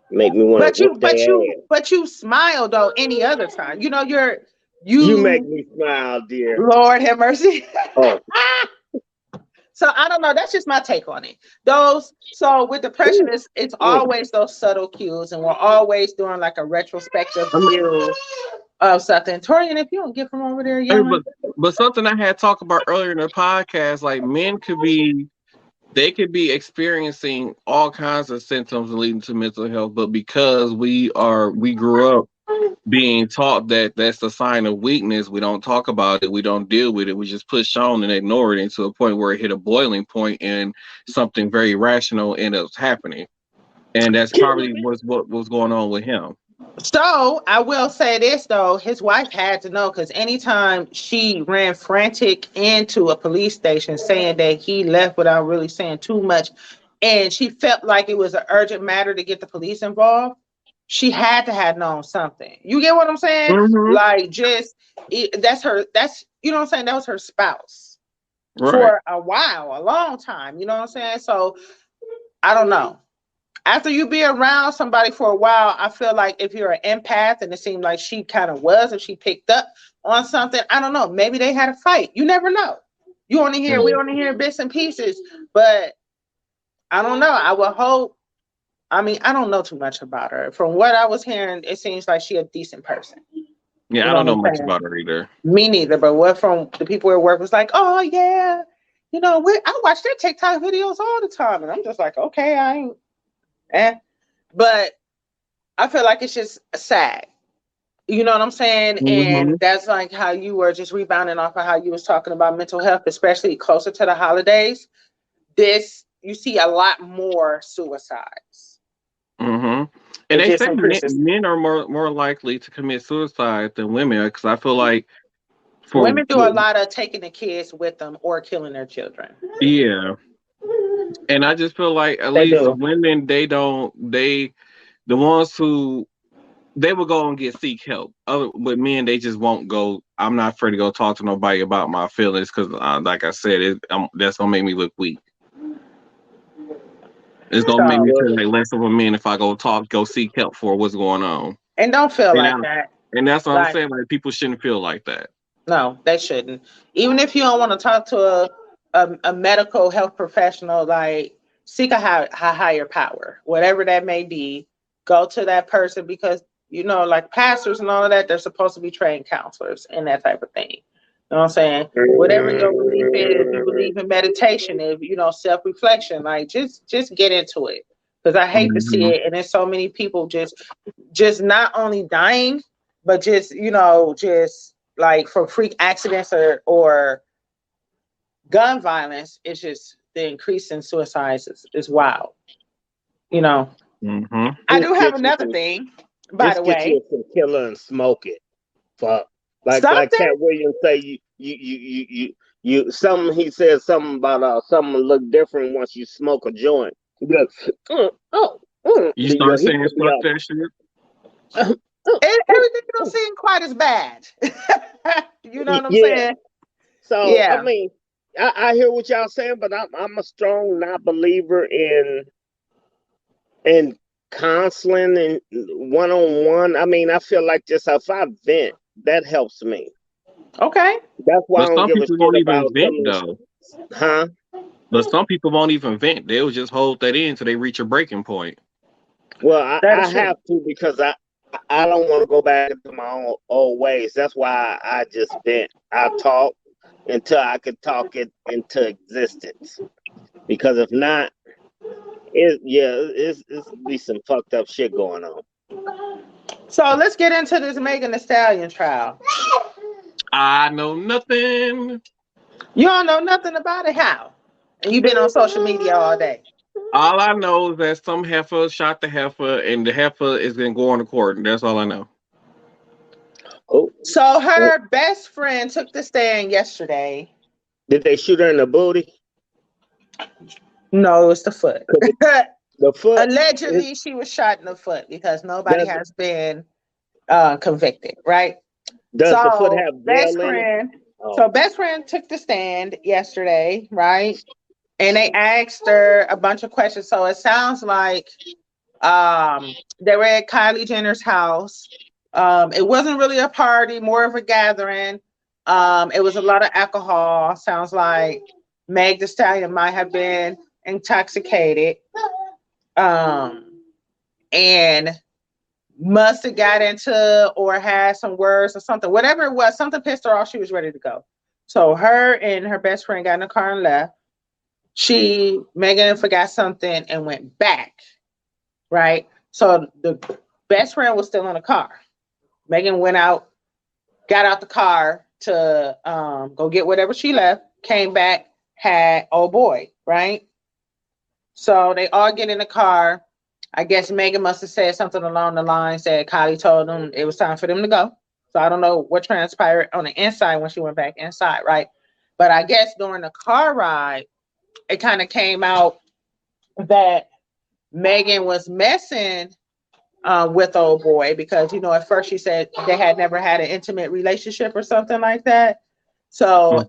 Make me want to whoop their ass. But you smile though any other time. You make me smile, dear. Lord have mercy. Oh. So I don't know. That's just my take on it. So with depression, it's always those subtle cues, and we're always doing like a retrospective view of something. Torian, if you don't get from over there, but something I had talked about earlier in the podcast, like men could be experiencing all kinds of symptoms leading to mental health, but because we grew up being taught that that's a sign of weakness, we don't talk about it, we don't deal with it, we just push on and ignore it into a point where it hit a boiling point and something very rational ends up happening. And that's probably what was going on with him. So I will say this though, his wife had to know, because anytime she ran frantic into a police station saying that he left without really saying too much, and she felt like it was an urgent matter to get the police involved, she had to have known something. You get what I'm saying? Mm-hmm. Like that's you know what I'm saying? That was her spouse right. For a while, a long time. You know what I'm saying? So I don't know. After you be around somebody for a while, I feel like if you're an empath, and it seemed like she kind of was, and she picked up on something, I don't know, maybe they had a fight. You never know. We only hear bits and pieces, but I don't know. I would hope. I mean, I don't know too much about her. From what I was hearing, it seems like she a decent person. Yeah, I don't know much about her either. Me neither. But what from the people at work was like, oh yeah, I watch their TikTok videos all the time, and I'm just like, okay, I ain't. But I feel like it's just sad. You know what I'm saying? Mm-hmm. And that's like how you were just rebounding off of how you was talking about mental health, especially closer to the holidays. You see a lot more suicides. Mm-hmm. And they say men are more likely to commit suicide than women, because I feel like women do a lot of taking the kids with them or killing their children. Yeah. And I just feel like at least the women, the ones who they will go and seek help. But men, they just won't go. I'm not afraid to go talk to nobody about my feelings, because like I said, that's gonna make me look weak. It's gonna make me feel like less of a man if I go seek help for what's going on. And don't feel like that. And that's what I'm saying. Like, people shouldn't feel like that. No, they shouldn't. Even if you don't want to talk to a medical health professional, like, seek a higher power, whatever that may be. Go to that person, because like pastors and all of that, they're supposed to be trained counselors and that type of thing. You know what I'm saying? Whatever your belief is, if you believe in meditation, if self-reflection, like just get into it. Because I hate to see it, and there's so many people just not only dying, but just, just like for freak accidents or gun violence, it's just the increase in suicides is wild. Mm-hmm. I do have another thing, by the way. You some killer and smoke it. Fuck. Like Something? Cat Williams say, you something. He said something about something look different once you smoke a joint. You start saying fuck that shit. Everything don't seem quite as bad. You know what I'm saying? So Yeah. I mean, I hear what y'all saying, but I'm a strong not believer in counseling and one-on-one. I mean, I feel like just if I vent, that helps me. Okay. That's why But I don't some give a people shit won't even about vent though. Huh? But some people won't even vent. They'll just hold that in until they reach a breaking point. Well, I have to, because I don't want to go back into my old ways. That's why I just vent. I talk until I can talk it into existence. Because if not, it's be some fucked up shit going on. So let's get into this Megan Thee Stallion trial. I know nothing. You don't know nothing about it. How? And you've been on social media all day. All I know is that some heifer shot the heifer, and the heifer is gonna go on the court, and that's all I know. So her best friend took the stand yesterday. Did they shoot her in the booty? No, it's the foot. The foot. Allegedly, she was shot in the foot because nobody has been convicted, right? Does the foot have best gel in friend? it? Oh. So best friend took the stand yesterday, right? And they asked her a bunch of questions. So it sounds like they were at Kylie Jenner's house. It wasn't really a party, more of a gathering. It was a lot of alcohol. Sounds like Meg Thee Stallion might have been intoxicated. And must have got into or had some words or something. Whatever it was, something pissed her off. She was ready to go. So her and her best friend got in the car and left. Megan forgot something and went back. Right? So the best friend was still in the car. Megan went out, got out the car to go get whatever she left, came back, had old boy, right? So they all get in the car. I guess Megan must have said something along the lines that Kylie told them it was time for them to go. So I don't know what transpired on the inside when she went back inside, right? But I guess during the car ride, it kind of came out that Megan was messing with old boy because, at first she said they had never had an intimate relationship or something like that. So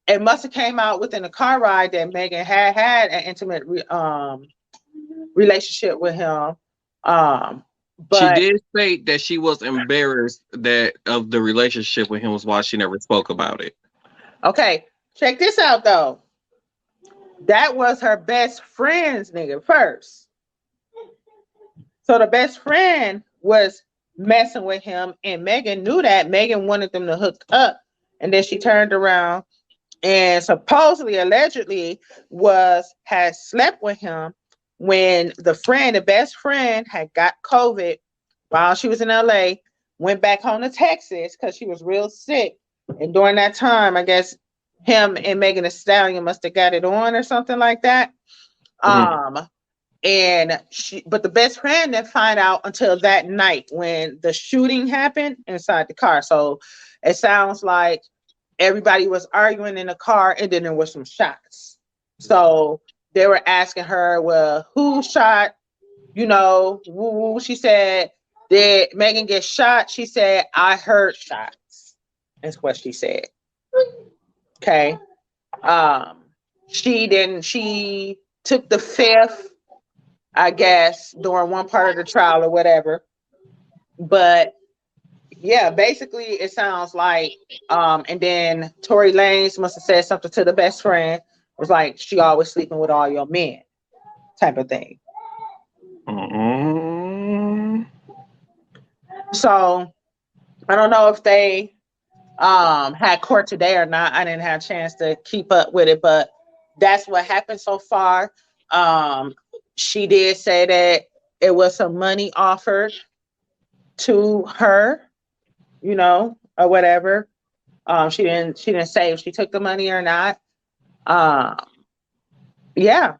it must have came out within the car ride that Megan had an intimate relationship with him. But she did state that she was embarrassed of the relationship with him was why she never spoke about it. Okay, check this out though. That was her best friend's nigga first. So the best friend was messing with him, and Megan knew that. Megan wanted them to hook up, and then she turned around and supposedly, allegedly, had slept with him when the best friend, had got COVID while she was in LA, went back home to Texas because she was real sick. And during that time, I guess him and Megan Thee Stallion must have got it on or something like that. But the best friend didn't find out until that night when the shooting happened inside the car. So it sounds like everybody was arguing in the car, and then there were some shots. So they were asking her, well, who shot? She said, did Megan get shot? She said, I heard shots. That's what she said. Okay. She took the fifth, I guess, during one part of the trial or whatever. But yeah, basically it sounds like, and then Tory Lanez must have said something to the best friend. It was like, she always sleeping with all your men type of thing. So I don't know if they had court today or not. I didn't have a chance to keep up with it, but that's what happened so far. She did say that it was some money offered to her or whatever. She didn't say if she took the money or not. Yeah.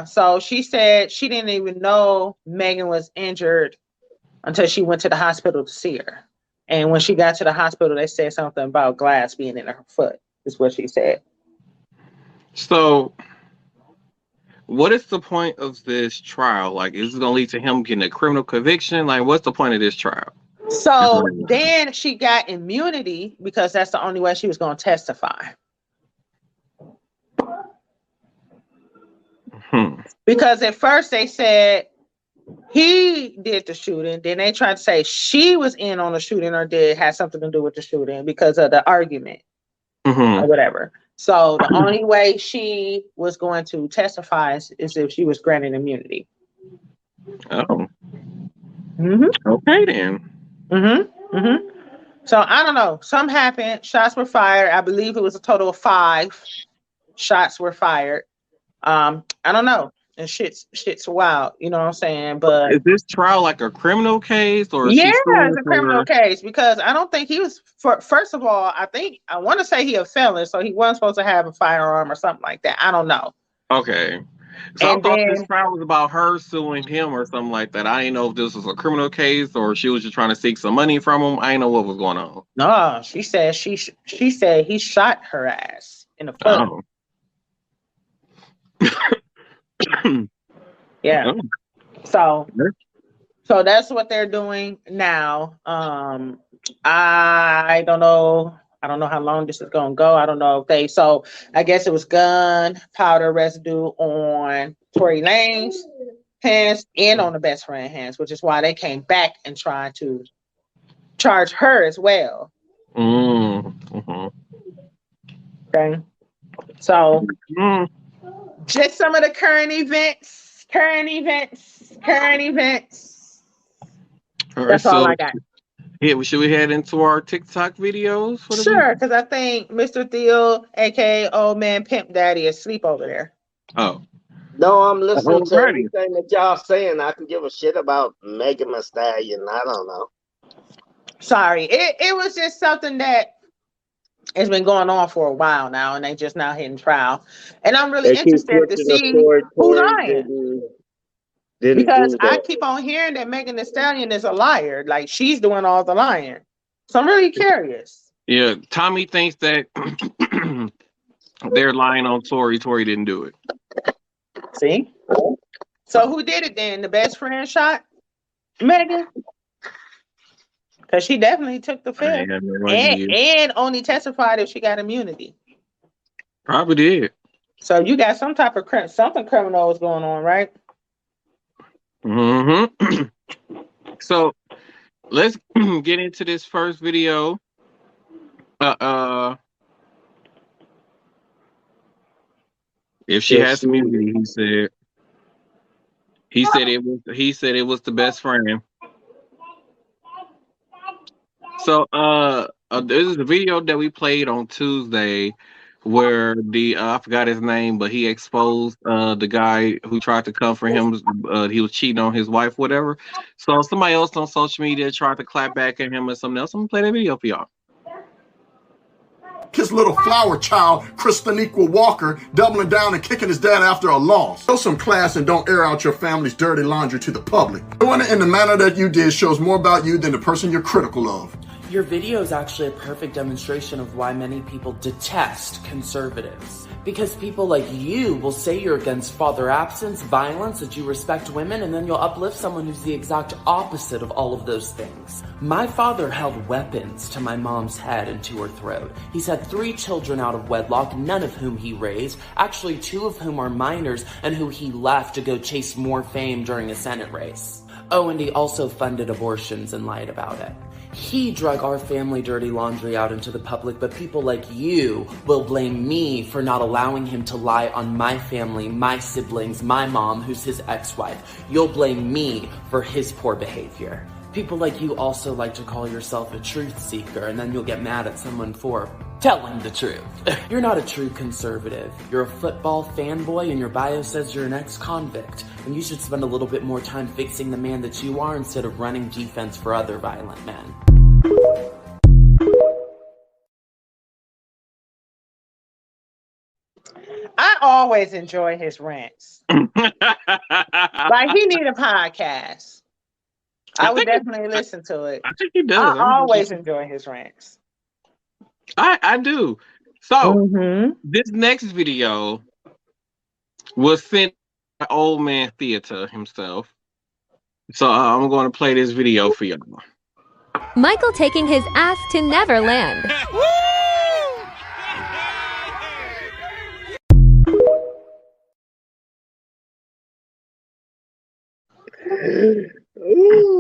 So she said she didn't even know Megan was injured until she went to the hospital to see her. And when she got to the hospital, they said something about glass being in her foot, is what she said. So, what is the point of this trial? Like, is it going to lead to him getting a criminal conviction? Like, what's the point of this trial? So then she got immunity because that's the only way she was going to testify. Because at first they said he did the shooting. Then they tried to say she was in on the shooting or had something to do with the shooting because of the argument or whatever. So the only way she was going to testify is if she was granted immunity. Oh. Okay then. So I don't know. Something happened. Shots were fired. I believe it was a total of 5 shots were fired. I don't know. And shit's wild. You know what I'm saying? But is this trial like a criminal case or? Yeah, it's a criminal case because I don't think he was. First of all, I want to say he a felon, so he wasn't supposed to have a firearm or something like that. I don't know. Okay. So I thought this trial was about her suing him or something like that. I didn't know if this was a criminal case or she was just trying to seek some money from him. I didn't know what was going on. No, she said said he shot her ass in the foot. Yeah. So that's what they're doing now. I don't know how long this is gonna go. I don't know. So I guess it was gun powder residue on Tory Lanez's hands and on the best friend hands, which is why they came back and tried to charge her as well. Okay. So just some of the current events. That's all I got. Yeah, should we head into our TikTok videos? Sure, because I think Mr. Theo, aka Old Man Pimp Daddy, is asleep over there. Oh. No, I'm listening to everything that y'all saying. I can give a shit about Megan Thee Stallion. I don't know. Sorry, it was just something that has been going on for a while now, and they just now hitting trial. And I'm really interested to see who's lying. Because I keep on hearing that Megan Thee Stallion is a liar. Like, she's doing all the lying. So I'm really curious. Yeah, Tommy thinks that they're lying on Tory. Tory didn't do it. See? So who did it then? The best friend shot Megan? Because she definitely took the fifth. And only testified if she got immunity. Probably did. So you got some type of something criminal is going on, right? So let's get into this first video. If she has immunity, he said it was the best friend. So this is a video that we played on Tuesday where I forgot his name, but he exposed the guy who tried to come for him. He was cheating on his wife, whatever. So somebody else on social media tried to clap back at him or something else. I'm gonna play that video for y'all. His little flower child, Christiniqua Walker, doubling down and kicking his dad after a loss. Show some class and don't air out your family's dirty laundry to the public. Doing it in the manner that you did shows more about you than the person you're critical of. Your video is actually a perfect demonstration of why many people detest conservatives. Because people like you will say you're against father absence, violence, that you respect women, and then you'll uplift someone who's the exact opposite of all of those things. My father held weapons to my mom's head and to her throat. He's had 3 children out of wedlock, none of whom he raised, actually 2 of whom are minors, and who he left to go chase more fame during a Senate race. Oh, and he also funded abortions and lied about it. He drug our family dirty laundry out into the public, but people like you will blame me for not allowing him to lie on my family, my siblings, my mom, who's his ex-wife. You'll blame me for his poor behavior. People like you also like to call yourself a truth seeker, and then you'll get mad at someone for telling the truth. You're not a true conservative. You're a football fanboy, and your bio says you're an ex-convict. And you should spend a little bit more time fixing the man that you are instead of running defense for other violent men. I always enjoy his rants. Like he need a podcast. I would definitely listen to it. I think he does. I always enjoy his rants. I do. So Mm-hmm. this next video was sent by old man Theater himself. So I'm going to play this video for y'all. Michael taking his ass to Neverland. Ooh.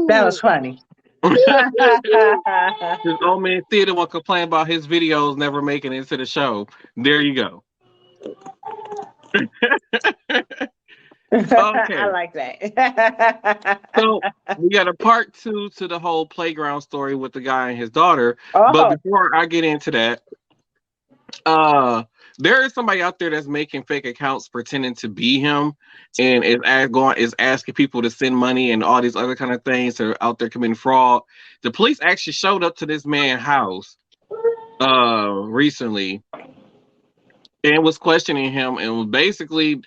That was funny. This old man Theater will complain about his videos never making it into the show. There you go. Okay. I like that. So we got a part 2 to the whole playground story with the guy and his daughter. Oh. But before I get into that, there is somebody out there that's making fake accounts pretending to be him and is asking people to send money and all these other kind of things. They're out there committing fraud. The police actually showed up to this man's house recently and was questioning him and was basically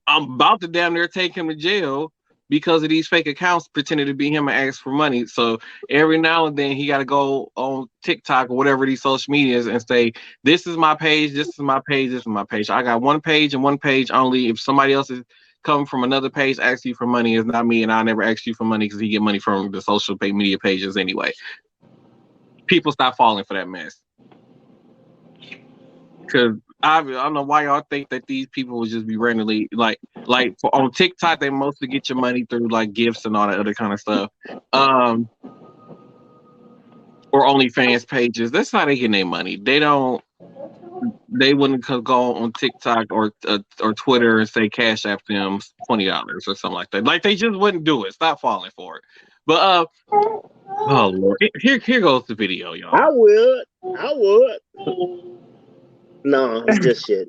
about to damn near take him to jail because of these fake accounts pretending to be him and ask for money. So every now and then he got to go on TikTok or whatever these social medias and say, this is my page, this is my page, this is my page. I got one page and one page only. If somebody else is coming from another page asking you for money, it's not me, and I never ask you for money because he get money from the social media pages anyway. People stop falling for that mess. Because I don't know why y'all think that these people will just be randomly like on TikTok they mostly get your money through like gifts and all that other kind of stuff, or OnlyFans pages. That's how they get their money. They wouldn't go on TikTok or Twitter and say cash app them $20 or something like that. Like they just wouldn't do it. Stop falling for it. But oh Lord, here goes the video, y'all. I would. No, it's just shit.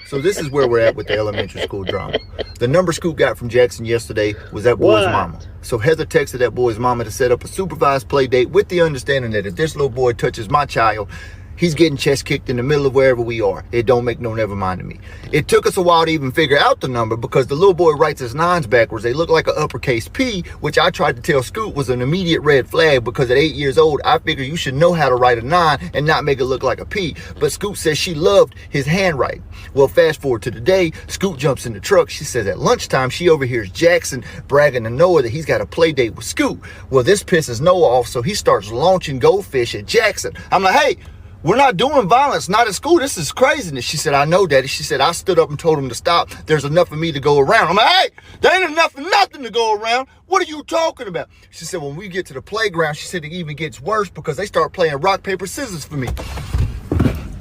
So this is where we're at with the elementary school drama. The number Scoop got from Jackson yesterday was that boy's mama. So Heather texted that boy's mama to set up a supervised play date with the understanding that if this little boy touches my child, he's getting chest kicked in the middle of wherever we are. It don't make no never mind to me. It took us a while to even figure out the number because the little boy writes his nines backwards. They look like an uppercase P, which I tried to tell Scoot was an immediate red flag because at 8 years old, I figure you should know how to write a 9 and not make it look like a P. But Scoot says she loved his handwriting. Well, fast forward to today, Scoot jumps in the truck. She says at lunchtime, she overhears Jackson bragging to Noah that he's got a play date with Scoot. Well, this pisses Noah off, so he starts launching goldfish at Jackson. I'm like, hey, we're not doing violence, not at school. This is craziness. She said, I know, Daddy. She said, I stood up and told him to stop. There's enough of me to go around. I'm like, hey, there ain't enough of nothing to go around. What are you talking about? She said, when we get to the playground, she said it even gets worse because they start playing rock, paper, scissors for me.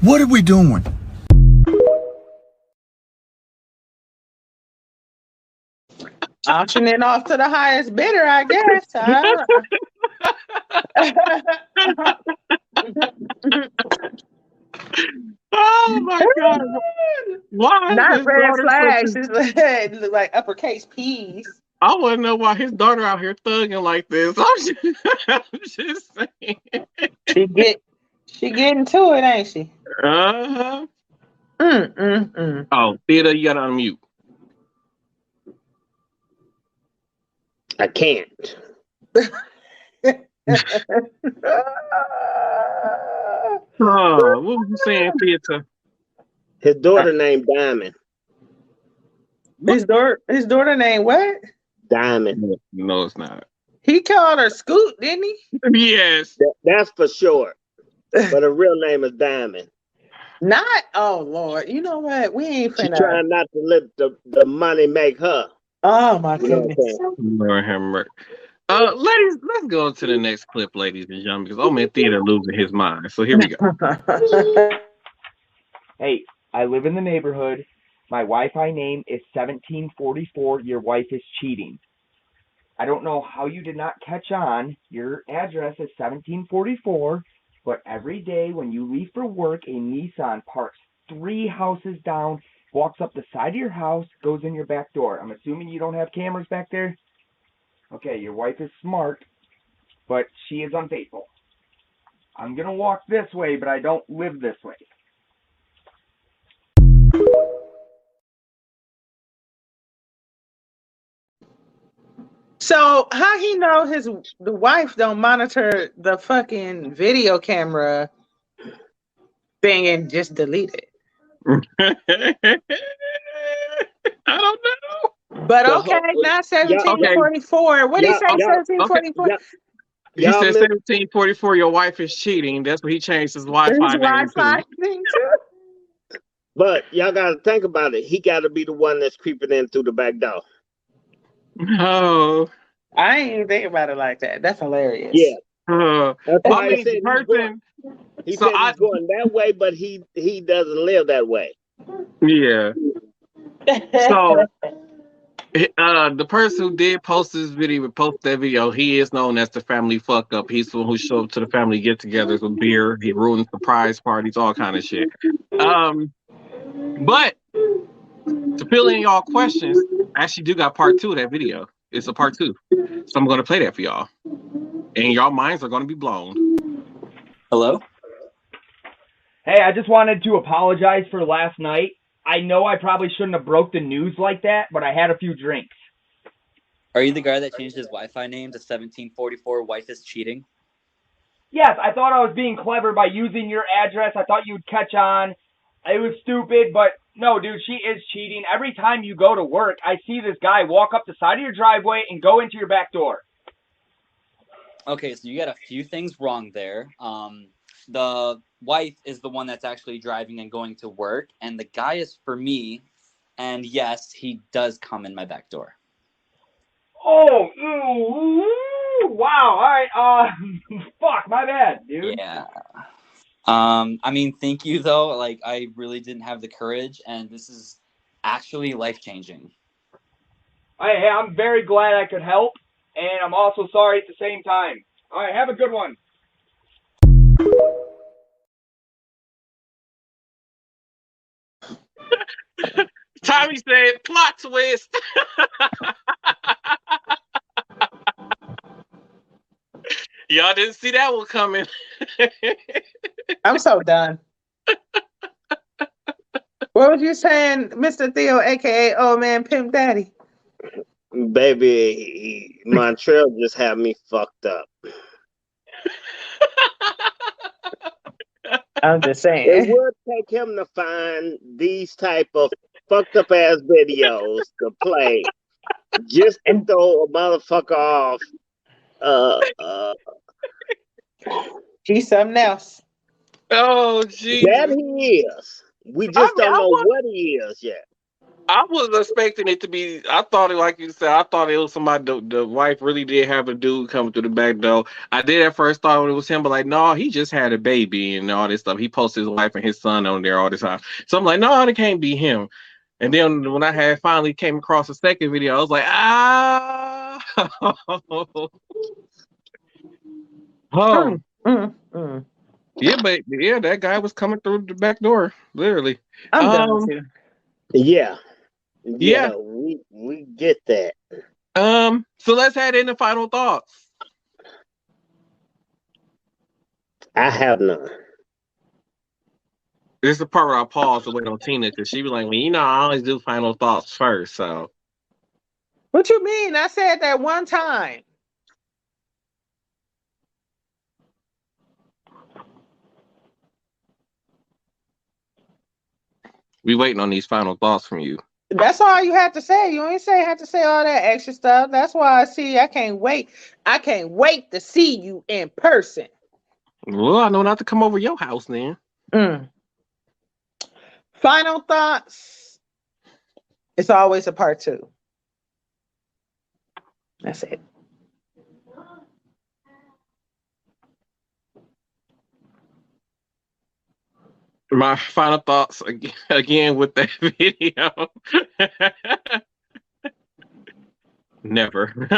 What are we doing? Auction it off to the highest bidder, I guess. Oh my God! Why? Not red flags. It look like uppercase P's. I want to know why his daughter out here thugging like this. I'm just saying. She getting to it, ain't she? Uh-huh. Oh, Theater, you gotta unmute. I can't. Oh, what was you saying, Theater? His daughter named Diamond. His daughter named what? Diamond. No, it's not. He called her Scoot, didn't he? Yes. That's for short. But her real name is Diamond. Not, oh Lord. You know what? We ain't finna. She's trying not to let the money make her. Oh my goodness. Lord have mercy. Ladies, let's go to the next clip, ladies and gentlemen, because old man Theater losing his mind. So here we go. Hey, I live in the neighborhood. My Wi-Fi name is 1744. Your wife is cheating. I don't know how you did not catch on. Your address is 1744, but every day when you leave for work, a Nissan parks 3 houses down, walks up the side of your house, goes in your back door. I'm assuming you don't have cameras back there? Okay, your wife is smart, but she is unfaithful. I'm going to walk this way, but I don't live this way. So how he know the wife don't monitor the fucking video camera thing and just delete it? I don't know. But okay, not 1744. What did he say? 1744. He said 1744. Your wife is cheating. That's what he changed his Wi-Fi name to. Thing too. But y'all gotta think about it. He gotta be the one that's creeping in through the back door. No. I ain't even think about it like that. That's hilarious. Yeah. That's why I mean, he said he's going that way, but he doesn't live that way. Yeah. So the person who did post this video, he is known as the family fuck up. He's the one who showed up to the family get-togethers with beer. He ruins surprise parties, all kind of shit. But to fill in y'all questions, I actually do got part 2 of that video. It's a part 2. So I'm going to play that for y'all. And y'all minds are going to be blown. Hello? Hey, I just wanted to apologize for last night. I know I probably shouldn't have broke the news like that, but I had a few drinks. Are you the guy that changed his Wi-Fi name to 1744 wife is cheating? Yes, I thought I was being clever by using your address. I thought you'd catch on. It was stupid, but no, dude, she is cheating. Every time you go to work, I see this guy walk up the side of your driveway and go into your back door. Okay, so you got a few things wrong there. The wife is the one that's actually driving and going to work, and the guy is for me, and yes, he does come in my back door. Oh, wow, all right, fuck, my bad, dude. Yeah. I mean, thank you, though. Like, I really didn't have the courage, and this is actually life-changing. Hey, I'm very glad I could help, and I'm also sorry at the same time. All right, have a good one. Tommy said, plot twist. Y'all didn't see that one coming. I'm so done. What was you saying, Mr. Theo, aka Old Man Pimp Daddy? Baby, Montreal just had me fucked up. I'm just saying. It would take him to find these type of fucked up ass videos to play just to throw a motherfucker off. He's something else. Oh, geez. That he is. We just don't know what he is yet. I was expecting it to be. I thought it, like you said, I thought it was somebody. The wife really did have a dude coming through the back door. I did at first thought it was him, but like, no, he just had a baby and all this stuff. He posted his wife and his son on there all the time. So I'm like, no, it can't be him. And then when I had finally came across the second video, I was like, Yeah, but yeah, that guy was coming through the back door, literally. I'm done too. Yeah. Yeah, we get that. So let's head into final thoughts. I have none. This is the part where I pause to wait on Tina because she be like, well, you know, I always do final thoughts first. So What you mean? I said that one time. we waiting on these final thoughts from you. That's all you had to say. You ain't have to say all that extra stuff. That's why I can't wait. I can't wait to see you in person. Well, I know not to come over your house then. Final thoughts. It's always a part 2. That's it. My final thoughts again with that video. Never.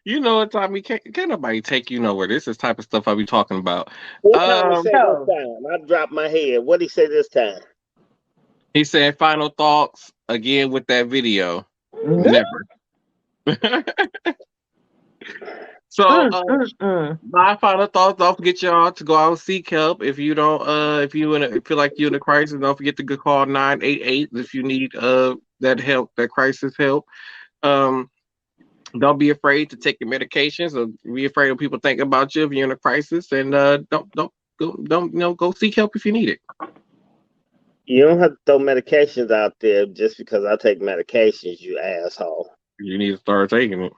You know what, Tommy? Can't nobody take you nowhere. This is type of stuff I be talking about. What Tommy say this time? I dropped my head. What did he say this time? He said final thoughts again with that video. Never. So my final thoughts, don't forget y'all to go out and seek help. If you don't if you feel like you're in a crisis, don't forget to call 988 if you need that help, that crisis help. Don't be afraid to take your medications, or be afraid of people think about you if you're in a crisis. And don't go seek help if you need it. You don't have to throw medications out there just because I take medications, you asshole. You need to start taking it.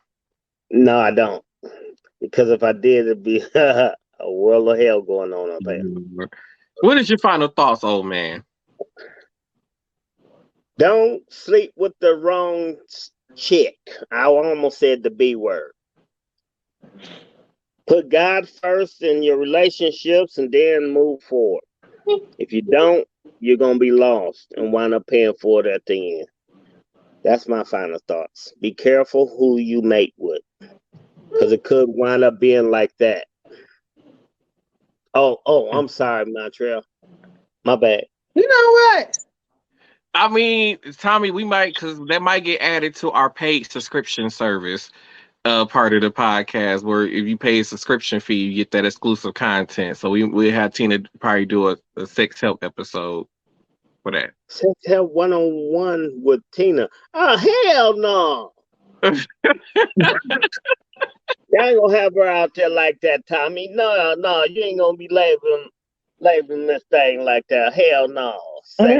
No, I don't. Because if I did, it'd be a world of hell going on up there. What is your final thoughts, old man? Don't sleep with the wrong chick. I almost said the B word. Put God first in your relationships and then move forward. If you don't, you're going to be lost and wind up paying for it at the end. That's my final thoughts. Be careful who you mate with, because it could wind up being like that. Oh, I'm sorry, Montreal. My bad. You know what? I mean, Tommy, we might, because that might get added to our paid subscription service part of the podcast, where if you pay a subscription fee, you get that exclusive content. So we have Tina probably do a sex help episode for that. Sex help 1-on-1 with Tina. Oh, hell no. You ain't gonna have her out there like that, Tommy. No, you ain't gonna be labeling this thing like that. Hell no. Sex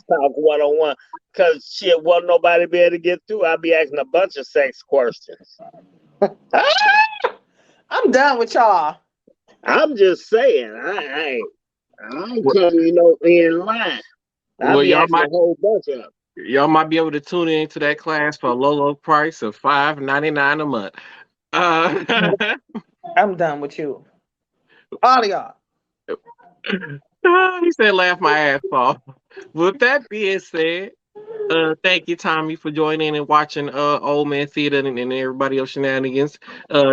talk 1-on-1. Cause shit, wasn't nobody be able to get through. I'd be asking a bunch of sex questions. I'm done with y'all. I'm just saying, I ain't telling you no in line. Well, y'all might a whole bunch of them. Y'all might be able to tune into that class for a low price of $5.99 a month. I'm done with you. All of y'all. He said, laugh my ass off. With that being said, thank you, Tommy, for joining and watching Old Man Theater and everybody else shenanigans.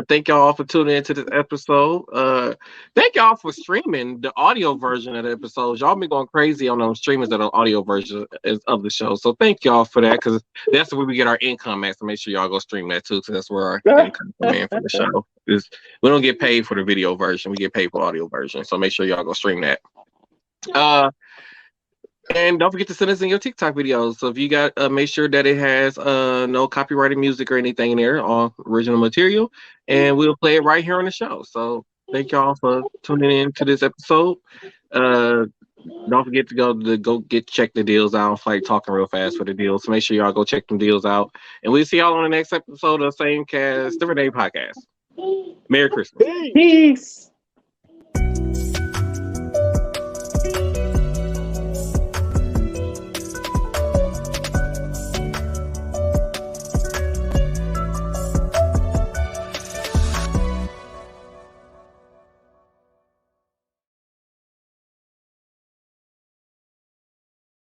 Thank y'all for tuning into this episode. Thank y'all for streaming the audio version of the episodes. Y'all been going crazy on those streamers that are audio version of the show. So thank y'all for that, because that's where we get our income at. So make sure y'all go stream that too, because that's where our income come in for the show. We don't get paid for the video version. We get paid for audio version. So make sure y'all go stream that. And don't forget to send us in your TikTok videos. So if you got, make sure that it has no copyrighted music or anything in there, all original material, and we'll play it right here on the show. So thank y'all for tuning in to this episode. Don't forget to go check the deals out. I'm like talking real fast for the deals. So make sure y'all go check them deals out. And we'll see y'all on the next episode of the Same Cast, Different Day Podcast. Merry Christmas. Peace.